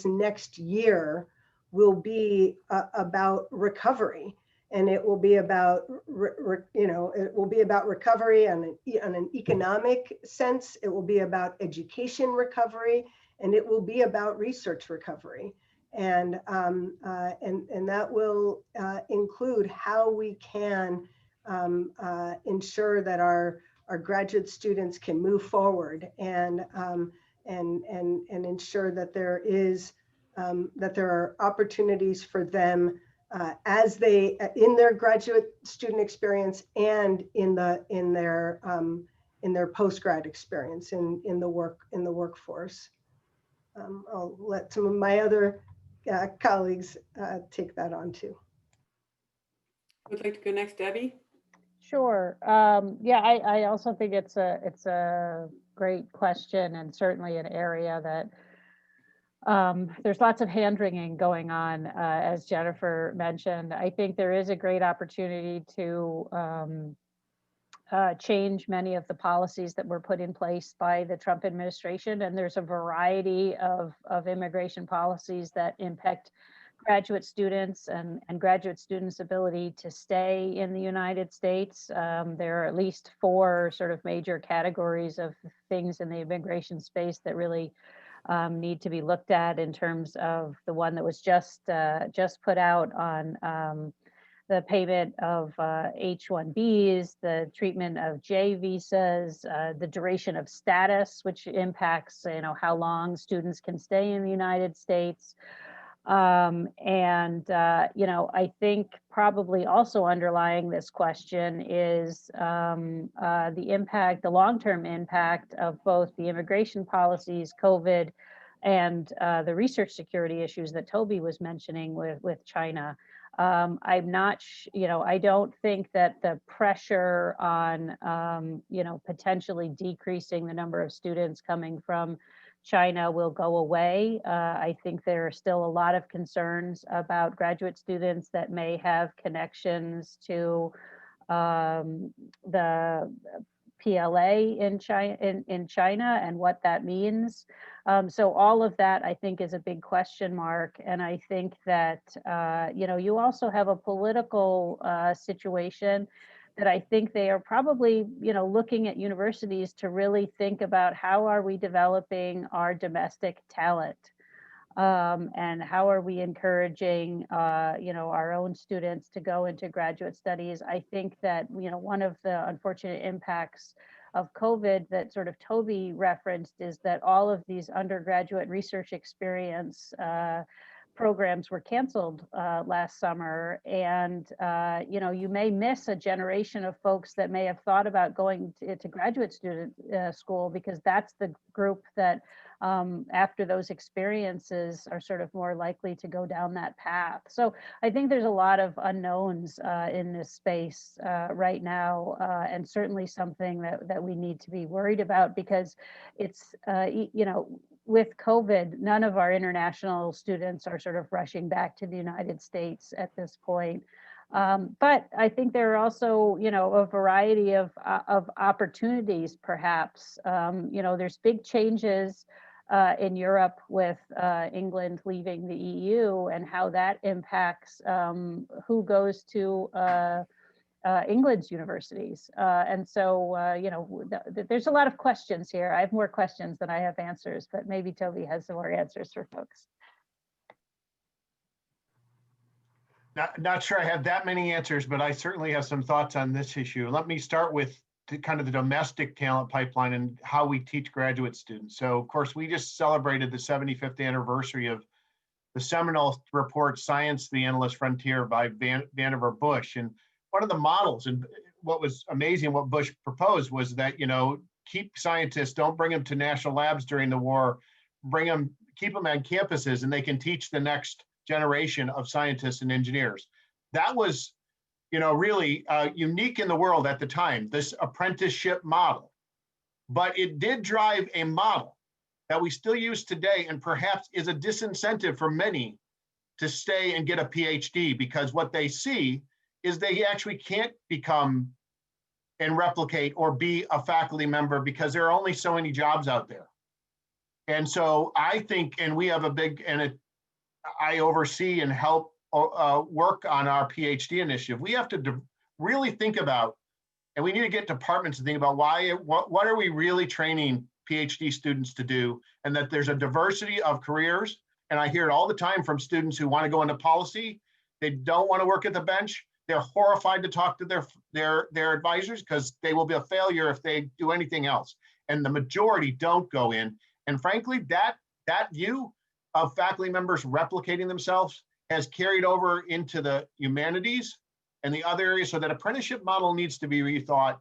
next year will be about recovery. And it will be about, it will be about recovery on an economic sense. It will be about education recovery, and it will be about research recovery. And that will include how we can ensure that our graduate students can move forward and ensure that there are opportunities for them as they in their graduate student experience and in their post-grad experience in the workforce. I'll let some of my other colleagues take that on too. Would like to go next, Debbie? Sure. Yeah, I also think it's a great question, and certainly an area that there's lots of hand-wringing going on, as Jennifer mentioned. I think there is a great opportunity to change many of the policies that were put in place by the Trump administration, and there's a variety of immigration policies that impact graduate students and graduate students' ability to stay in the United States. There are at least 4 sort of major categories of things in the immigration space that really need to be looked at, in terms of the one that was just put out on the payment of H-1Bs, the treatment of J visas, the duration of status, which impacts how long students can stay in the United States. I think probably also underlying this question is the long-term impact of both the immigration policies, COVID, and the research security issues that Toby was mentioning with China. I'm not, I don't think that the pressure on, potentially decreasing the number of students coming from China will go away. I think there are still a lot of concerns about graduate students that may have connections to the PLA in China and what that means. So all of that, I think, is a big question mark. And I think that, you also have a political situation that I think they are probably, looking at universities to really think about how are we developing our domestic talent, and how are we encouraging, our own students to go into graduate studies. I think that, one of the unfortunate impacts of COVID that sort of Toby referenced is that all of these undergraduate research experience programs were canceled last summer, and you may miss a generation of folks that may have thought about going to graduate student school, because that's the group that after those experiences are sort of more likely to go down that path. So I think there's a lot of unknowns in this space right now, and certainly something that we need to be worried about, because it's with COVID, none of our international students are sort of rushing back to the United States at this point. But I think there are also, a variety of opportunities, perhaps. There's big changes in Europe with England leaving the EU, and how that impacts who goes to England's universities. And so, there's a lot of questions here. I have more questions than I have answers, but maybe Toby has some more answers for folks. Not sure I have that many answers, but I certainly have some thoughts on this issue. Let me start with kind of the domestic talent pipeline and how we teach graduate students. So, of course, we just celebrated the 75th anniversary of the seminal report, Science, the Endless Frontier by Vannevar Bush. And one of the models, and what was amazing, what Bush proposed was that, keep scientists, don't bring them to national labs during the war, keep them on campuses, and they can teach the next generation of scientists and engineers. That was, really unique in the world at the time, this apprenticeship model. But it did drive a model that we still use today, and perhaps is a disincentive for many to stay and get a PhD, because what they see is they actually can't become and replicate or be a faculty member, because there are only so many jobs out there. And so I think, and we have I oversee and help work on our PhD initiative. We have to really think about, and we need to get departments to think about what are we really training PhD students to do, and that there's a diversity of careers. And I hear it all the time from students who want to go into policy. They don't want to work at the bench. They're horrified to talk to their advisors, because they will be a failure if they do anything else. And the majority don't go in. And frankly, that view of faculty members replicating themselves has carried over into the humanities and the other areas. So that apprenticeship model needs to be rethought.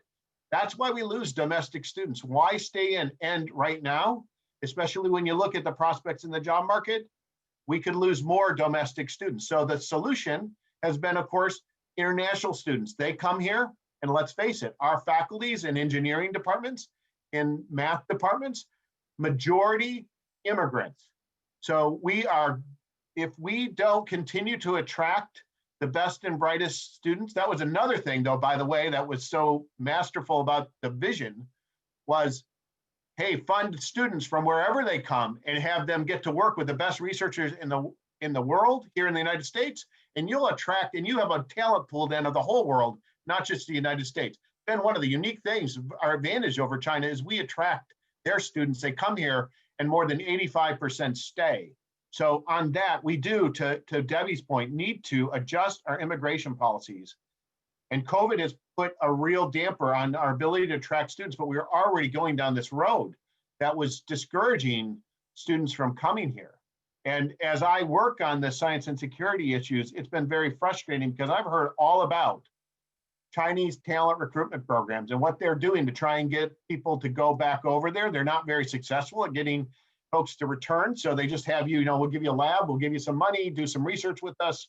That's why we lose domestic students. Why stay in? And right now, especially when you look at the prospects in the job market, we could lose more domestic students. So the solution has been, of course, international students. They come here, and let's face it, our faculties in engineering departments, in math departments, majority immigrants. So if we don't continue to attract the best and brightest students, that was another thing, though, by the way, that was so masterful about the vision was, hey, fund students from wherever they come and have them get to work with the best researchers in the world here in the United States, and you'll attract, and you have a talent pool then of the whole world, not just the United States. Then one of the unique things, our advantage over China, is we attract their students. They come here, and more than 85% stay. So on that, we do, to Debbie's point, need to adjust our immigration policies. And COVID has put a real damper on our ability to attract students, but we were already going down this road that was discouraging students from coming here. And as I work on the science and security issues, it's been very frustrating, because I've heard all about Chinese talent recruitment programs and what they're doing to try and get people to go back over there. They're not very successful at getting folks to return. So they just have we'll give you a lab, we'll give you some money, do some research with us.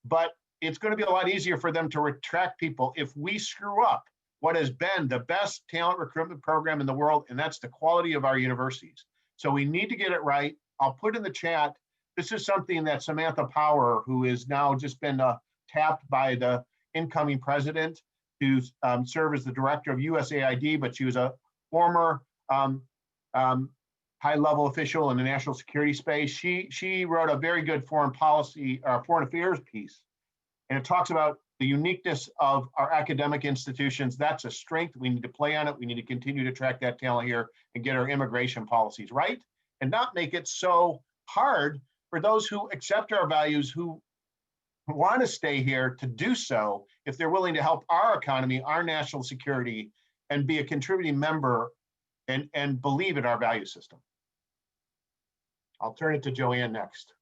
But it's going to be a lot easier for them to attract people if we screw up what has been the best talent recruitment program in the world, and that's the quality of our universities. So we need to get it right. I'll put in the chat, this is something that Samantha Power, who is now just been tapped by the incoming president to serve as the director of USAID, but she was a former high-level official in the national security space. She wrote a very good foreign affairs piece, and it talks about the uniqueness of our academic institutions. That's a strength. We need to play on it. We need to continue to attract that talent here and get our immigration policies right, and not make it so hard for those who accept our values, who want to stay here, to do so if they're willing to help our economy, our national security, and be a contributing member and believe in our value system. I'll turn it to Joanne next.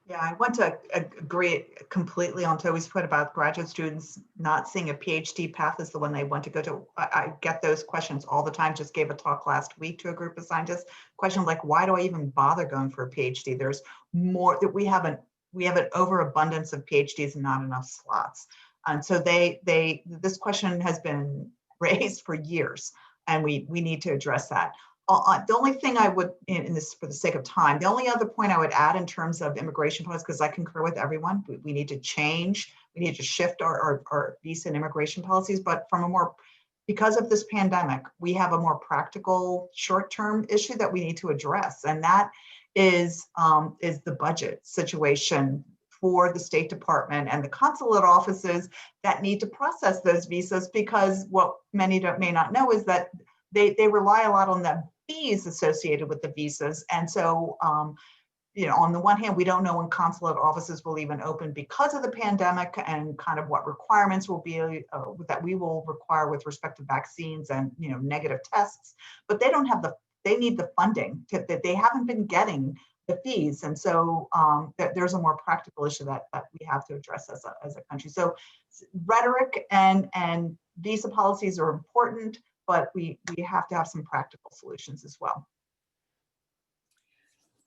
Yeah, I want to agree completely on Toby's point about graduate students not seeing a PhD path as the one they want to go to. I get those questions all the time. Just gave a talk last week to a group of scientists. Question like, why do I even bother going for a PhD? There's more that we have an overabundance of PhDs and not enough slots. And so this question has been raised for years, and we need to address that. The only thing I would, in this for the sake of time, the only other point I would add in terms of immigration policy, because I concur with everyone, we need to change, we need to shift our visa and immigration policies, but from a more, because of this pandemic, we have a more practical short-term issue that we need to address, and that is the budget situation for the State Department and the consulate offices that need to process those visas, because what many may not know is that they rely a lot on the fees associated with the visas. And so, you know, on the one hand, we don't know when consulate offices will even open because of the pandemic and kind of what requirements will be that we will require with respect to vaccines and, you know, negative tests, but they don't have they need the funding that they haven't been getting the fees. And so there's a more practical issue that we have to address as a country. So rhetoric and visa policies are important, but we have to have some practical solutions as well.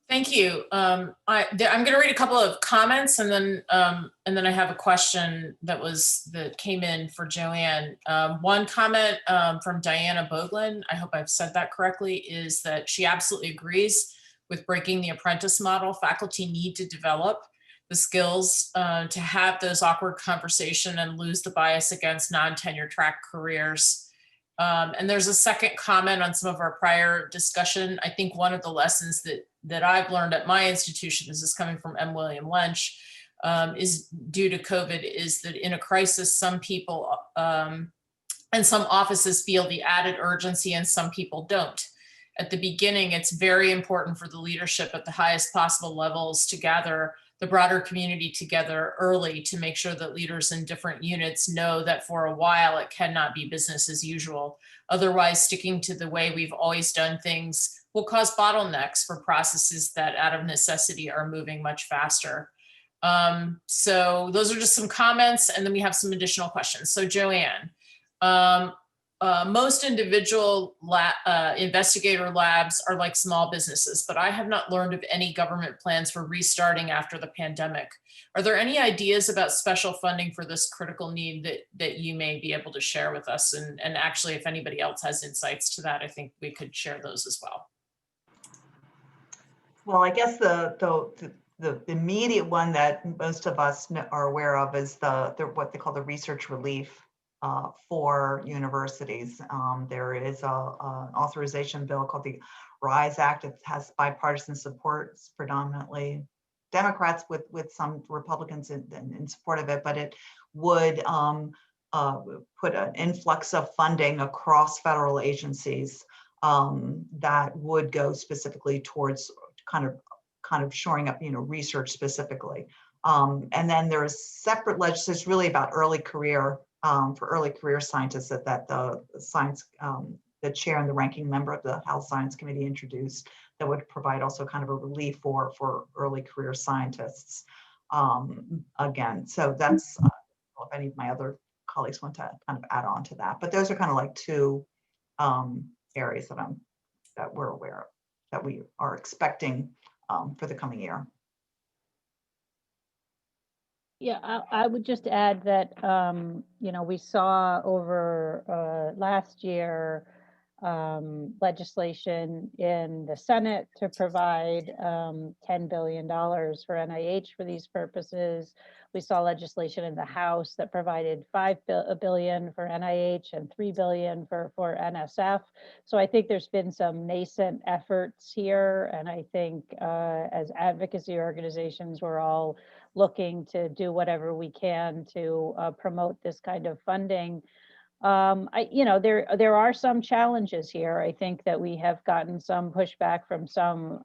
Thank you. I'm going to read a couple of comments, and then I have a question that came in for Joanne. One comment from Diana Boglin, I hope I've said that correctly, is that she absolutely agrees with breaking the apprentice model. Faculty need to develop the skills to have those awkward conversations and lose the bias against non-tenure track careers. And there's a second comment on some of our prior discussion. I think one of the lessons that I've learned at my institution, this is coming from M. William Lynch, is due to COVID, is that in a crisis, some people and some offices feel the added urgency and some people don't. At the beginning, it's very important for the leadership at the highest possible levels to gather the broader community together early to make sure that leaders in different units know that for a while it cannot be business as usual. Otherwise, sticking to the way we've always done things will cause bottlenecks for processes that out of necessity are moving much faster. So those are just some comments, and then we have some additional questions. So Joanne, most individual investigator labs are like small businesses, but I have not learned of any government plans for restarting after the pandemic. Are there any ideas about special funding for this critical need that you may be able to share with us? And actually, if anybody else has insights to that, I think we could share those as well. Well, I guess the immediate one that most of us are aware of is what they call the research relief for universities. There is an authorization bill called the RISE Act. It has bipartisan support. It's predominantly Democrats with some Republicans in support of it, but it would put an influx of funding across federal agencies that would go specifically towards kind of shoring up, research specifically. And then there's separate legislation really about early career for early career scientists that the science, the chair and the ranking member of the House Science Committee introduced that would provide also kind of a relief for early career scientists. Again, so that's, if any of my other colleagues want to kind of add on to that, but those are kind of like two areas that we're aware of, that we are expecting for the coming year. Yeah, I would just add that, we saw over last year legislation in the Senate to provide $10 billion for NIH for these purposes. We saw legislation in the House that provided $5 billion for NIH and $3 billion for NSF. So I think there's been some nascent efforts here. And I think as advocacy organizations, we're all looking to do whatever we can to promote this kind of funding. There are some challenges here. I think that we have gotten some pushback from some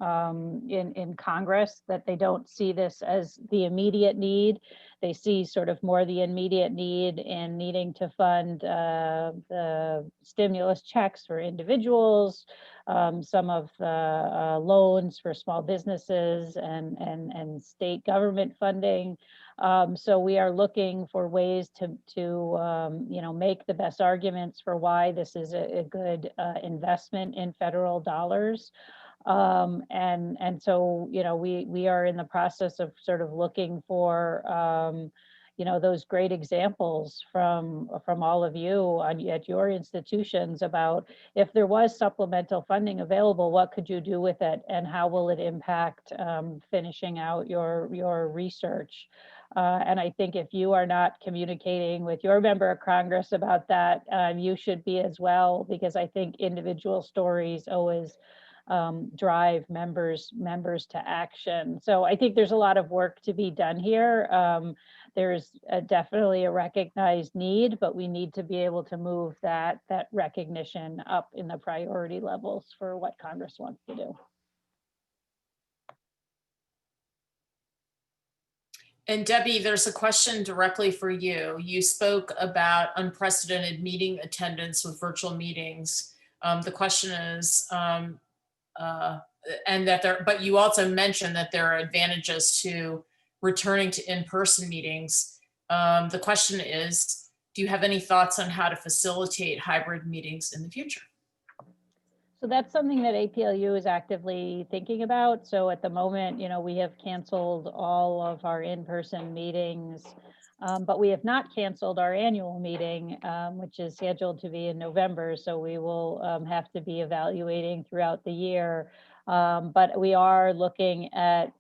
in Congress that they don't see this as the immediate need. they see sort of more the immediate need in needing to fund the stimulus checks for individuals, some of the loans for small businesses and state government funding. So we are looking for ways to make the best arguments for why this is a good investment in federal dollars. And so, we are in the process of sort of looking for, those great examples from all of you at your institutions about if there was supplemental funding available, what could you do with it and how will it impact finishing out your research? And I think if you are not communicating with your member of Congress about that, you should be as well, because I think individual stories always drive members to action. So I think there's a lot of work to be done here. There's definitely a recognized need, but we need to be able to move that recognition up in the priority levels for what Congress wants to do. And Debbie, there's a question directly for you. You spoke about unprecedented meeting attendance with virtual meetings. The question is, but you also mentioned that there are advantages to returning to in-person meetings. The question is, do you have any thoughts on how to facilitate hybrid meetings in the future? So that's something that APLU is actively thinking about. So at the moment, we have canceled all of our in-person meetings, but we have not canceled our annual meeting, which is scheduled to be in November. So we will have to be evaluating throughout the year. But we are looking at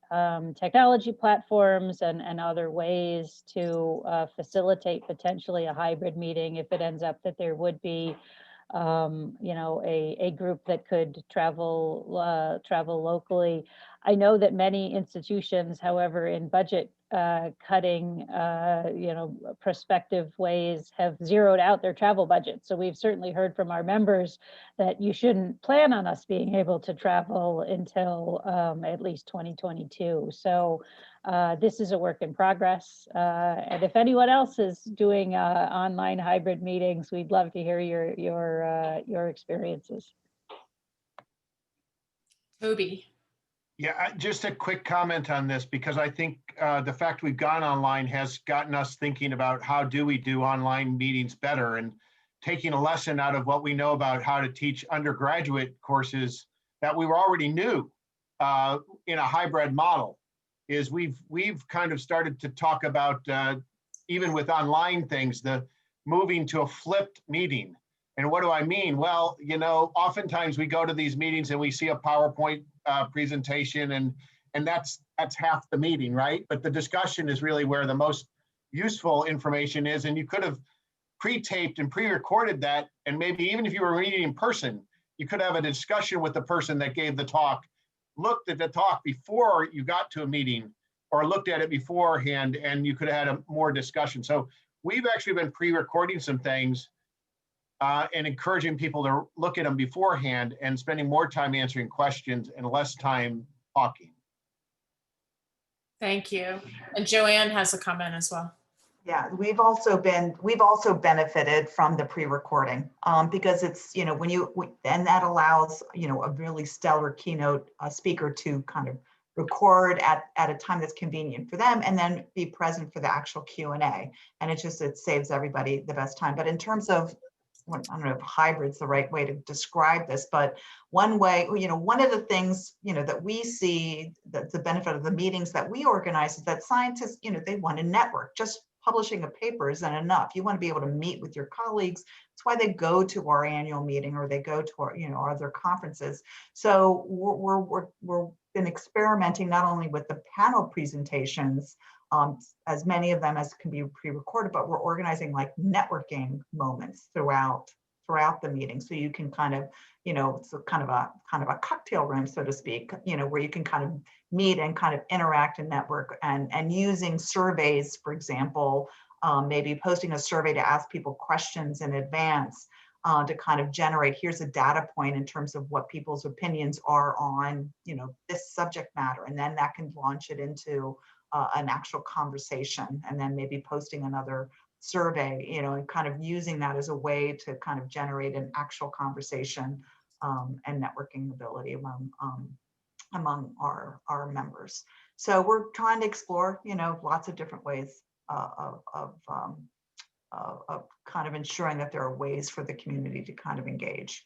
technology platforms and other ways to facilitate potentially a hybrid meeting if it ends up that there would be a group that could travel locally. I know that many institutions, however, in budget cutting, prospective ways have zeroed out their travel budget. So we've certainly heard from our members that you shouldn't plan on us being able to travel until at least 2022. So this is a work in progress. And if anyone else is doing online hybrid meetings, we'd love to hear your experiences. Toby. Yeah, just a quick comment on this, because I think the fact we've gone online has gotten us thinking about how do we do online meetings better, and taking a lesson out of what we know about how to teach undergraduate courses that we already knew in a hybrid model. Is we've kind of started to talk about, even with online things, the moving to a flipped meeting. And what do I mean? Well, oftentimes we go to these meetings and we see a PowerPoint presentation and that's half the meeting, right? But the discussion is really where the most useful information is. And you could have pre-taped and pre-recorded that. And maybe even if you were meeting in person, you could have a discussion with the person that gave the talk, looked at the talk before you got to a meeting, or looked at it beforehand, and you could have had a more discussion. So we've actually been pre-recording some things and encouraging people to look at them beforehand and spending more time answering questions and less time talking. Thank you. And Joanne has a comment as well. Yeah, we've also benefited from the pre-recording because it's, and that allows, a really stellar keynote speaker to kind of record at a time that's convenient for them and then be present for the actual Q&A. And it saves everybody the best time. But in terms of, I don't know if hybrid's the right way to describe this, but one way, one of the things, that we see that the benefit of the meetings that we organize is that scientists, they want to network. Just publishing a paper isn't enough. You want to be able to meet with your colleagues. That's why they go to our annual meeting or they go to our, our other conferences. So we're been experimenting not only with the panel presentations, as many of them as can be pre-recorded, but we're organizing like networking moments throughout the meeting. So you can kind of, it's kind of a cocktail room, so to speak, where you can kind of meet and kind of interact and network, and using surveys, for example, maybe posting a survey to ask people questions in advance to kind of generate, here's a data point in terms of what people's opinions are on, this subject matter. And then that can launch it into an actual conversation, and then maybe posting another survey, and kind of using that as a way to kind of generate an actual conversation and networking ability among our members. So we're trying to explore, lots of different ways of kind of ensuring that there are ways for the community to kind of engage.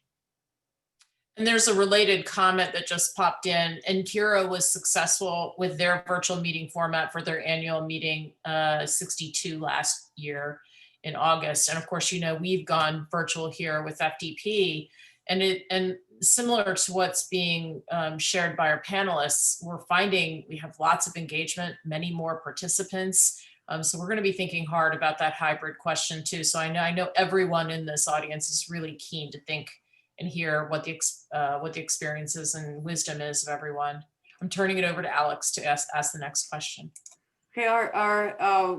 And there's a related comment that just popped in. Encura was successful with their virtual meeting format for their annual meeting 62 last year in August. And of course, we've gone virtual here with FDP, and similar to what's being shared by our panelists, we're finding we have lots of engagement, many more participants. So we're going to be thinking hard about that hybrid question too. So I know everyone in this audience is really keen to think and hear what the experiences and wisdom is of everyone. I'm turning it over to Alex to ask the next question. Okay,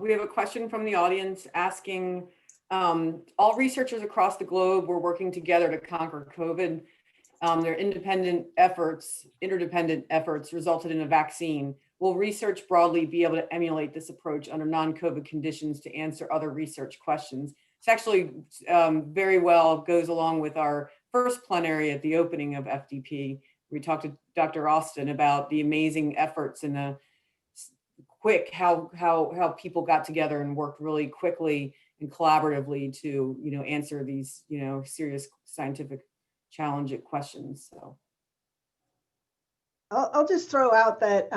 we have a question from the audience asking, all researchers across the globe were working together to conquer COVID. Their interdependent efforts resulted in a vaccine. Will research broadly be able to emulate this approach under non-COVID conditions to answer other research questions? It's actually very well goes along with our first plenary at the opening of FDP. We talked to Dr. Austin about the amazing efforts and the quick how people got together and worked really quickly and collaboratively to answer these serious scientific challenging questions. So I'll just throw out that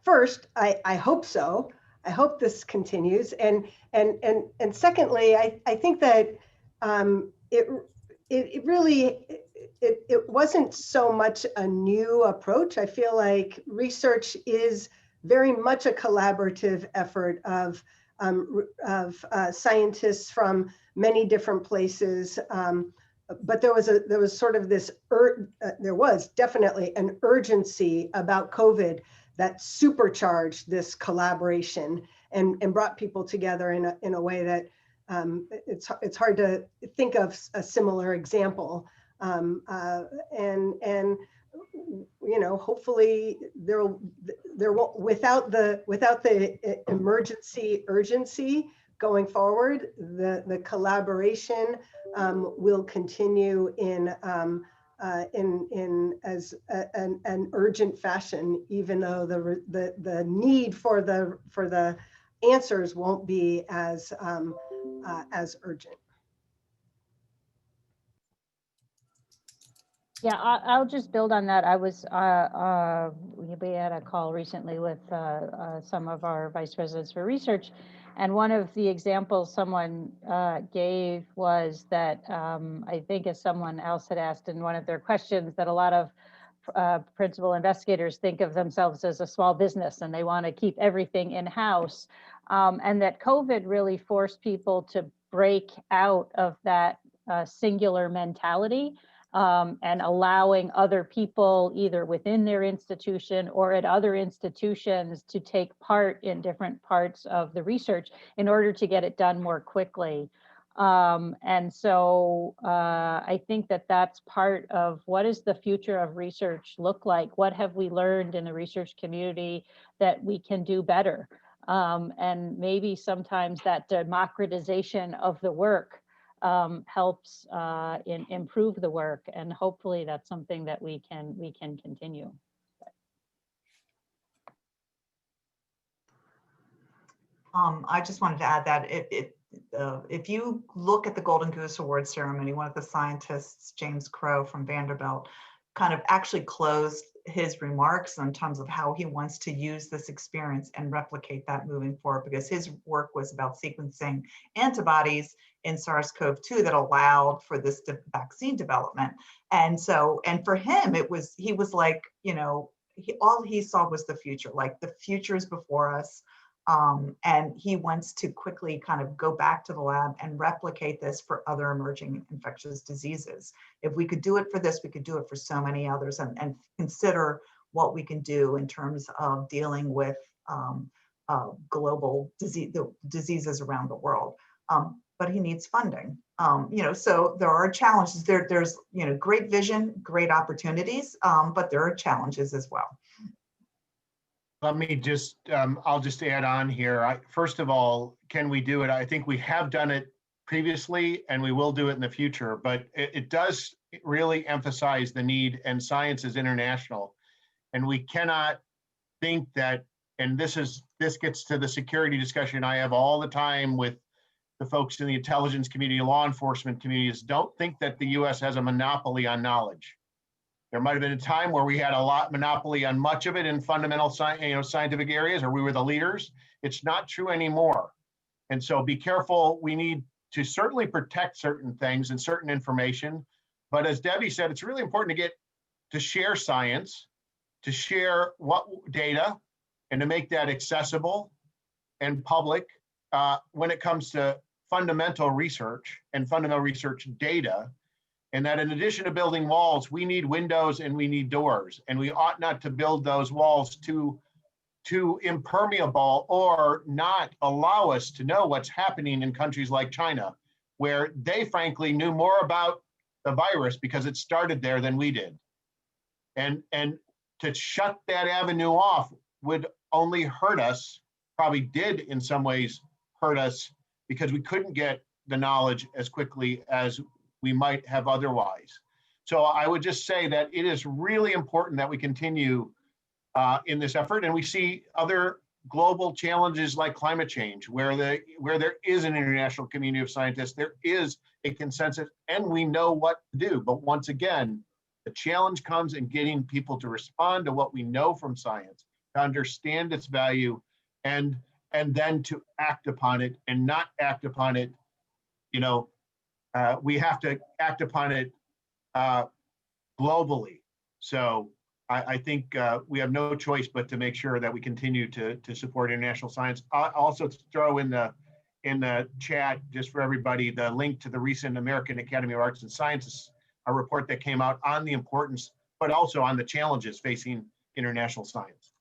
first, I hope so. I hope this continues, and secondly, I think that it really wasn't so much a new approach. I feel like research is very much a collaborative effort of scientists from many different places. But there was sort of this, there was definitely an urgency about COVID that supercharged this collaboration and brought people together in a way that it's hard to think of a similar example. Hopefully there won't, without the emergency urgency going forward, the collaboration will continue in as an urgent fashion, even though the need for the answers won't be as urgent. Yeah, I'll just build on that. I was, we had a call recently with some of our vice presidents for research, and one of the examples someone gave was that I think, as someone else had asked in one of their questions, that a lot of principal investigators think of themselves as a small business and they want to keep everything in-house, and that COVID really forced people to break out of that singular mentality. And allowing other people either within their institution or at other institutions to take part in different parts of the research in order to get it done more quickly. And so I think that that's part of what does the future of research look like? What have we learned in the research community that we can do better? And maybe sometimes that democratization of the work helps improve the work, and hopefully that's something that we can continue. I just wanted to add that if you look at the Golden Goose Award ceremony, one of the scientists, James Crow from Vanderbilt, kind of actually closed his remarks in terms of how he wants to use this experience and replicate that moving forward, because his work was about sequencing antibodies in SARS-CoV-2 that allowed for this vaccine development. And for him, he was like, all he saw was the future, like the future is before us. And he wants to quickly kind of go back to the lab and replicate this for other emerging infectious diseases. If we could do it for this, we could do it for so many others, and consider what we can do in terms of dealing with global diseases around the world. But he needs funding. So there are challenges. There's great vision, great opportunities, but there are challenges as well. Let me just, I'll just add on here. First of all, can we do it? I think we have done it previously and we will do it in the future, but it does really emphasize the need, and science is international. And we cannot think that, and this gets to the security discussion I have all the time with the folks in the intelligence community, law enforcement communities. Don't think that the US has a monopoly on knowledge. There might have been a time where we had a monopoly on much of it in fundamental scientific areas, or we were the leaders. It's not true anymore. And so be careful. We need to certainly protect certain things and certain information. But as Debbie said, it's really important to share science, to share what data, and to make that accessible and public when it comes to fundamental research and fundamental research data. And that in addition to building walls, we need windows and we need doors. And we ought not to build those walls too impermeable or not allow us to know what's happening in countries like China, where they frankly knew more about the virus because it started there than we did. And to shut that avenue off would only hurt us, probably did in some ways hurt us, because we couldn't get the knowledge as quickly as we might have otherwise. So I would just say that it is really important that we continue in this effort. And we see other global challenges like climate change, where there is an international community of scientists, there is a consensus, and we know what to do. But once again, the challenge comes in getting people to respond to what we know from science, to understand its value, and then to act upon it, and not act upon it, we have to act upon it globally. So I think we have no choice but to make sure that we continue to support international science. I'll also throw in the chat, just for everybody, the link to the recent American Academy of Arts and Sciences, a report that came out on the importance, but also on the challenges facing international science.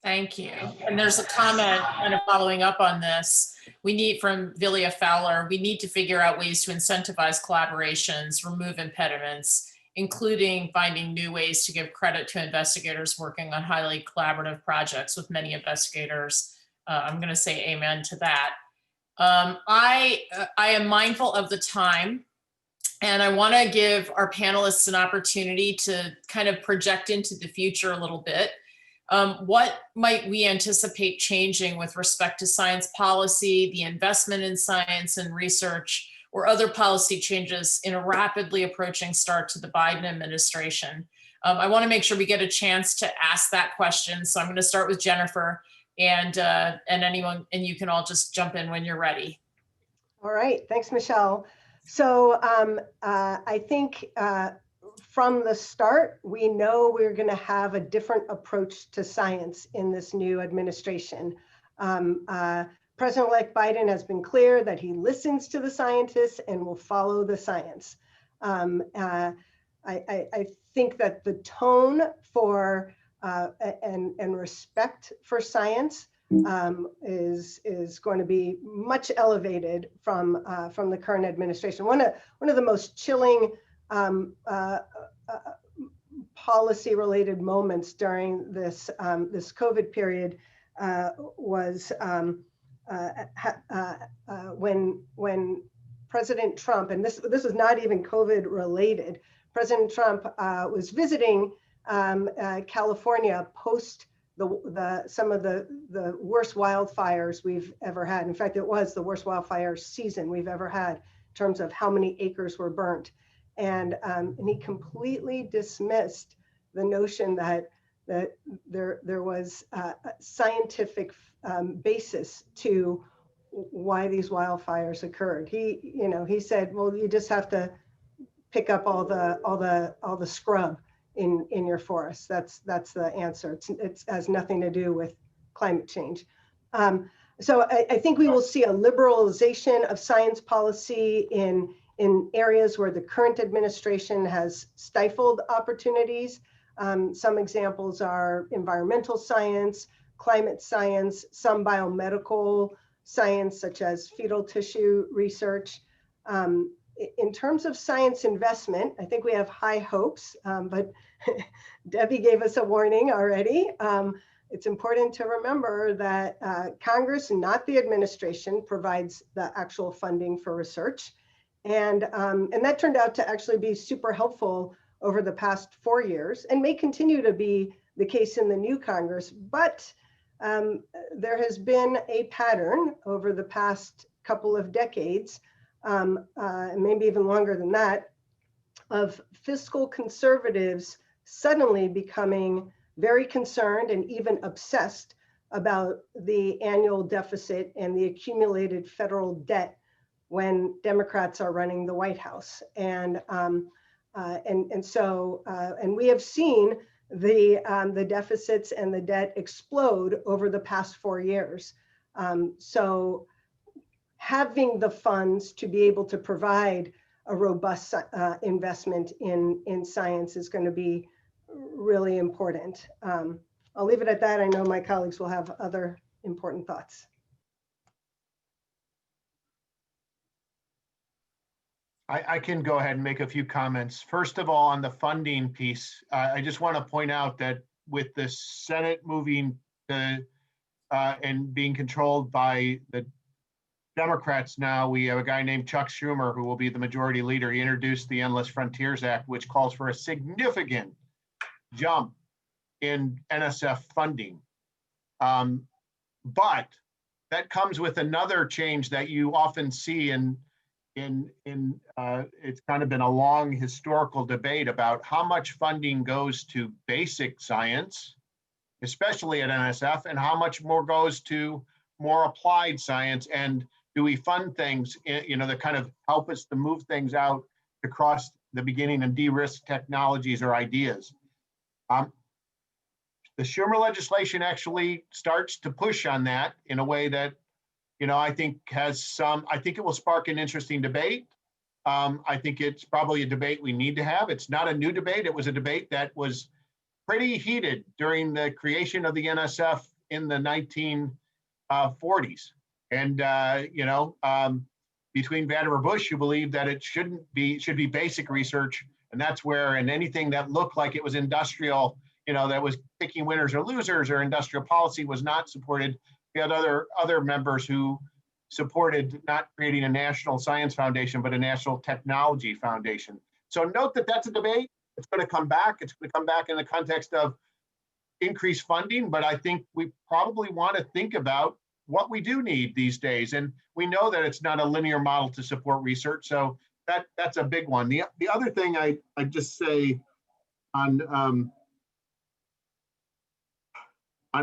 Thank you. And there's a comment kind of following up on this. We need, from Villia Fowler, we need to figure out ways to incentivize collaborations, remove impediments, including finding new ways to give credit to investigators working on highly collaborative projects with many investigators. I'm going to say amen to that. I am mindful of the time, and I want to give our panelists an opportunity to kind of project into the future a little bit. What might we anticipate changing with respect to science policy, the investment in science and research, or other policy changes in a rapidly approaching start to the Biden administration? I want to make sure we get a chance to ask that question. So I'm going to start with Jennifer, and anyone, and you can all just jump in when you're ready. All right, thanks, Michelle. So I think from the start, we know we're going to have a different approach to science in this new administration. President-elect Biden has been clear that he listens to the scientists and will follow the science. I think that the tone for and respect for science is going to be much elevated from the current administration. One of the most chilling policy-related moments during this COVID period was when President Trump, and this is not even COVID related, President Trump was visiting California post some of the worst wildfires we've ever had. In fact, it was the worst wildfire season we've ever had in terms of how many acres were burnt. And he completely dismissed the notion that there was a scientific basis to why these wildfires occurred. He said, well, you just have to pick up all the scrub in your forest. That's the answer. It has nothing to do with climate change. So I think we will see a liberalization of science policy in areas where the current administration has stifled opportunities. Some examples are environmental science, climate science, some biomedical science, such as fetal tissue research. in terms of science investment, I think we have high hopes, but Debbie gave us a warning already. It's important to remember that Congress, not the administration, provides the actual funding for research. And that turned out to actually be super helpful over the past 4 years and may continue to be the case in the new Congress. But there has been a pattern over the past couple of decades, maybe even longer than that, of fiscal conservatives suddenly becoming very concerned and even obsessed about the annual deficit and the accumulated federal debt when Democrats are running the White House. And we have seen the deficits and the debt explode over the past 4 years. So having the funds to be able to provide a robust investment in science is going to be really important. I'll leave it at that. I know my colleagues will have other important thoughts. I can go ahead and make a few comments. First of all, on the funding piece, I just want to point out that with the Senate moving and being controlled by the Democrats now, we have a guy named Chuck Schumer who will be the majority leader. He introduced the Endless Frontiers Act, which calls for a significant jump in NSF funding. But that comes with another change that you often see it's kind of been a long historical debate about how much funding goes to basic science, especially at NSF, and how much more goes to more applied science. And do we fund things, that kind of help us to move things out to cross the beginning and de-risk technologies or ideas? The Schumer legislation actually starts to push on that in a way that, I think I think it will spark an interesting debate. I think it's probably a debate we need to have. It's not a new debate. It was a debate that was pretty heated during the creation of the NSF in the 1940s. And, between Vannevar Bush, who believed that it should be basic research. And that's where, and anything that looked like it was industrial, that was picking winners or losers or industrial policy was not supported. We had other members who supported not creating a national science foundation, but a national technology foundation. So note that that's a debate. It's going to come back. It's going to come back in the context of increased funding, but I think we probably want to think about what we do need these days. And we know that it's not a linear model to support research. So that's a big one. The other thing I just say on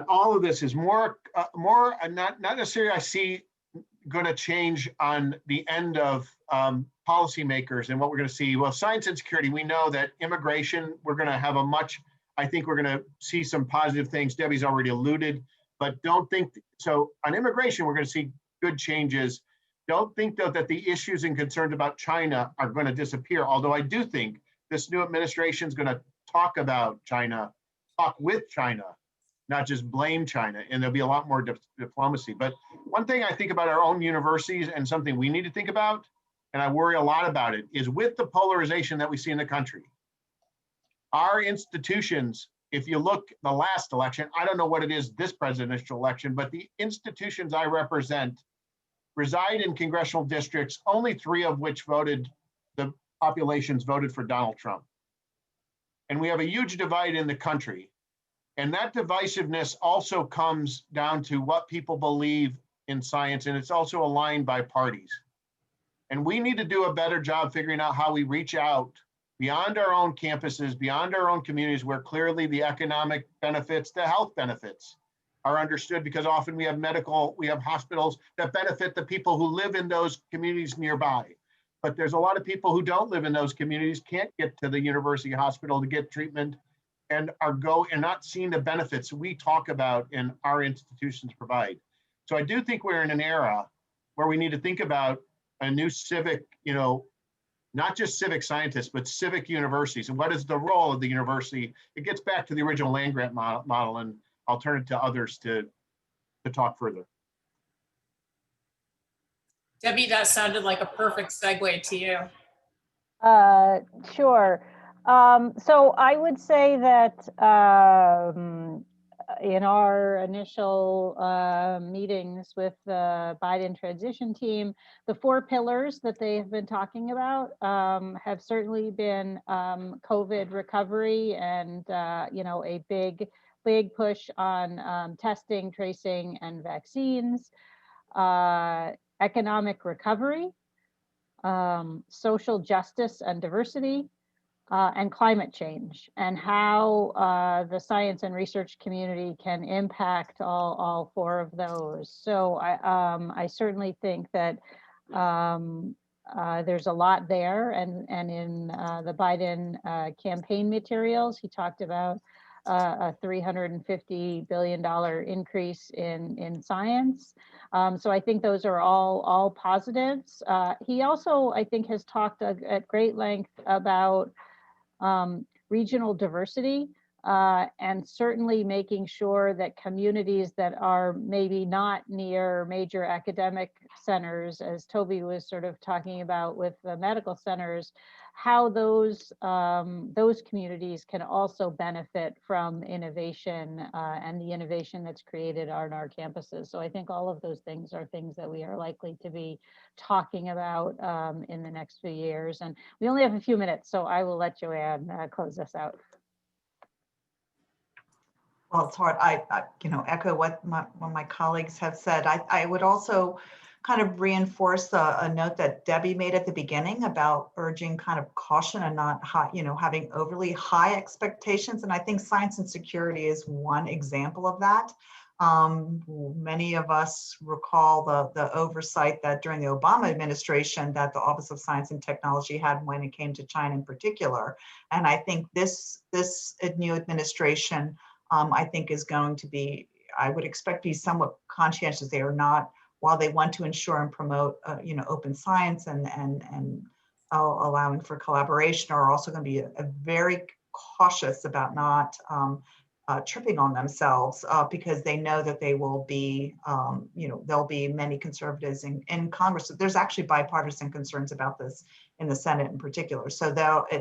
all of this is more not necessarily I see going to change on the end of policymakers and what we're going to see. Well, science and security, we know that immigration, we're going to have I think we're going to see some positive things. Debbie's already alluded, but don't think, so on immigration, we're going to see good changes. Don't think though that the issues and concerns about China are going to disappear. Although I do think this new administration is going to talk about China, talk with China, not just blame China, and there'll be a lot more diplomacy. But one thing I think about our own universities and something we need to think about, and I worry a lot about it, is with the polarization that we see in the country, our institutions, if you look the last election, I don't know what it is this presidential election, but the institutions I represent reside in congressional districts, only 3 of which the populations voted for Donald Trump. And we have a huge divide in the country. And that divisiveness also comes down to what people believe in science, and it's also aligned by parties. And we need to do a better job figuring out how we reach out beyond our own campuses, beyond our own communities, where clearly the economic benefits, the health benefits are understood, because often we have hospitals that benefit the people who live in those communities nearby. But there's a lot of people who don't live in those communities, can't get to the university hospital to get treatment, and are not seeing the benefits we talk about and our institutions provide. So I do think we're in an era where we need to think about a new civic, not just civic scientists, but civic universities. And what is the role of the university? It gets back to the original land-grant model, and I'll turn it to others to talk further. Debbie, that sounded like a perfect segue to you. Sure. So I would say that in our initial meetings with the Biden transition team, the 4 pillars that they have been talking about have certainly been COVID recovery and, a big push on testing, tracing, and vaccines, economic recovery, social justice and diversity, and climate change, and how the science and research community can impact all 4 of those. So I certainly think that there's a lot there, and in the Biden campaign materials, he talked about a $350 billion increase in science. So I think those are all positives. He also, I think, has talked at great length about regional diversity, and certainly making sure that communities that are maybe not near major academic centers, as Toby was sort of talking about with the medical centers, how those communities can also benefit from innovation and the innovation that's created on our campuses. So I think all of those things are things that we are likely to be talking about in the next few years. And we only have a few minutes, so I will let Joanne close us out. Well, it's hard. I echo what my colleagues have said. I would also kind of reinforce a note that Debbie made at the beginning about urging kind of caution and not having overly high expectations. And I think science and security is one example of that. Many of us recall the oversight that during the Obama administration that the Office of Science and Technology had when it came to China in particular. And I think this new administration, I think, is going to be, I would expect, be somewhat conscientious. They are not, while they want to ensure and promote, open science and allowing for collaboration, are also going to be a very cautious about not tripping on themselves because they know that they will be, there'll be many conservatives in Congress. There's actually bipartisan concerns about this in the Senate in particular. So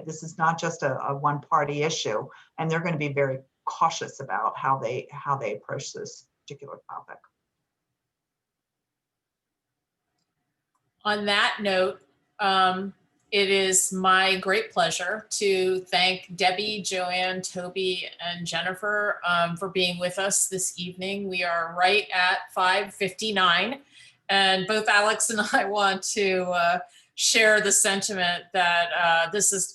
this is not just a one-party issue, and they're going to be very cautious about how they approach this particular topic. On that note, it is my great pleasure to thank Debbie, Joanne, Toby, and Jennifer for being with us this evening. We are right at 5:59, and both Alex and I want to share the sentiment that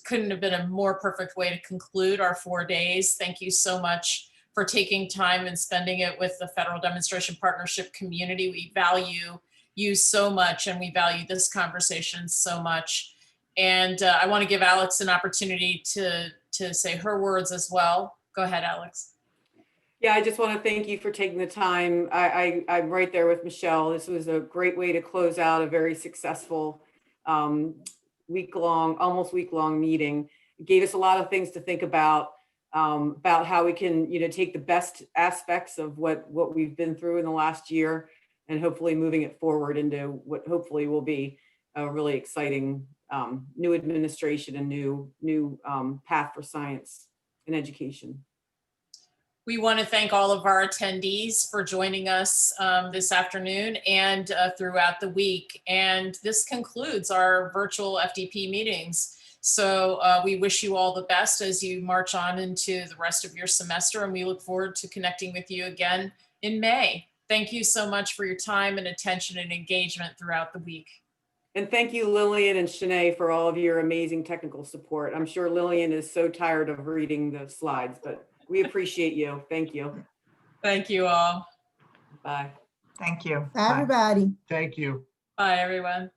couldn't have been a more perfect way to conclude our 4 days. Thank you so much for taking time and spending it with the Federal Demonstration Partnership community. We value you so much, and we value this conversation so much. And I want to give Alex an opportunity to say her words as well. Go ahead, Alex. Yeah, I just want to thank you for taking the time. I'm right there with Michelle. This was a great way to close out a very successful almost week-long meeting. It gave us a lot of things to think about how we can, take the best aspects of what we've been through in the last year, and hopefully moving it forward into what hopefully will be a really exciting new administration and new path for science and education. We want to thank all of our attendees for joining us this afternoon and throughout the week. And this concludes our virtual FDP meetings. So we wish you all the best as you march on into the rest of your semester, and we look forward to connecting with you again in May. Thank you so much for your time and attention and engagement throughout the week. And thank you, Lillian and Shanae, for all of your amazing technical support. I'm sure Lillian is so tired of reading the slides, but we appreciate you. Thank you. Thank you all. Bye. Thank you. Bye, everybody. Thank you. Bye, everyone.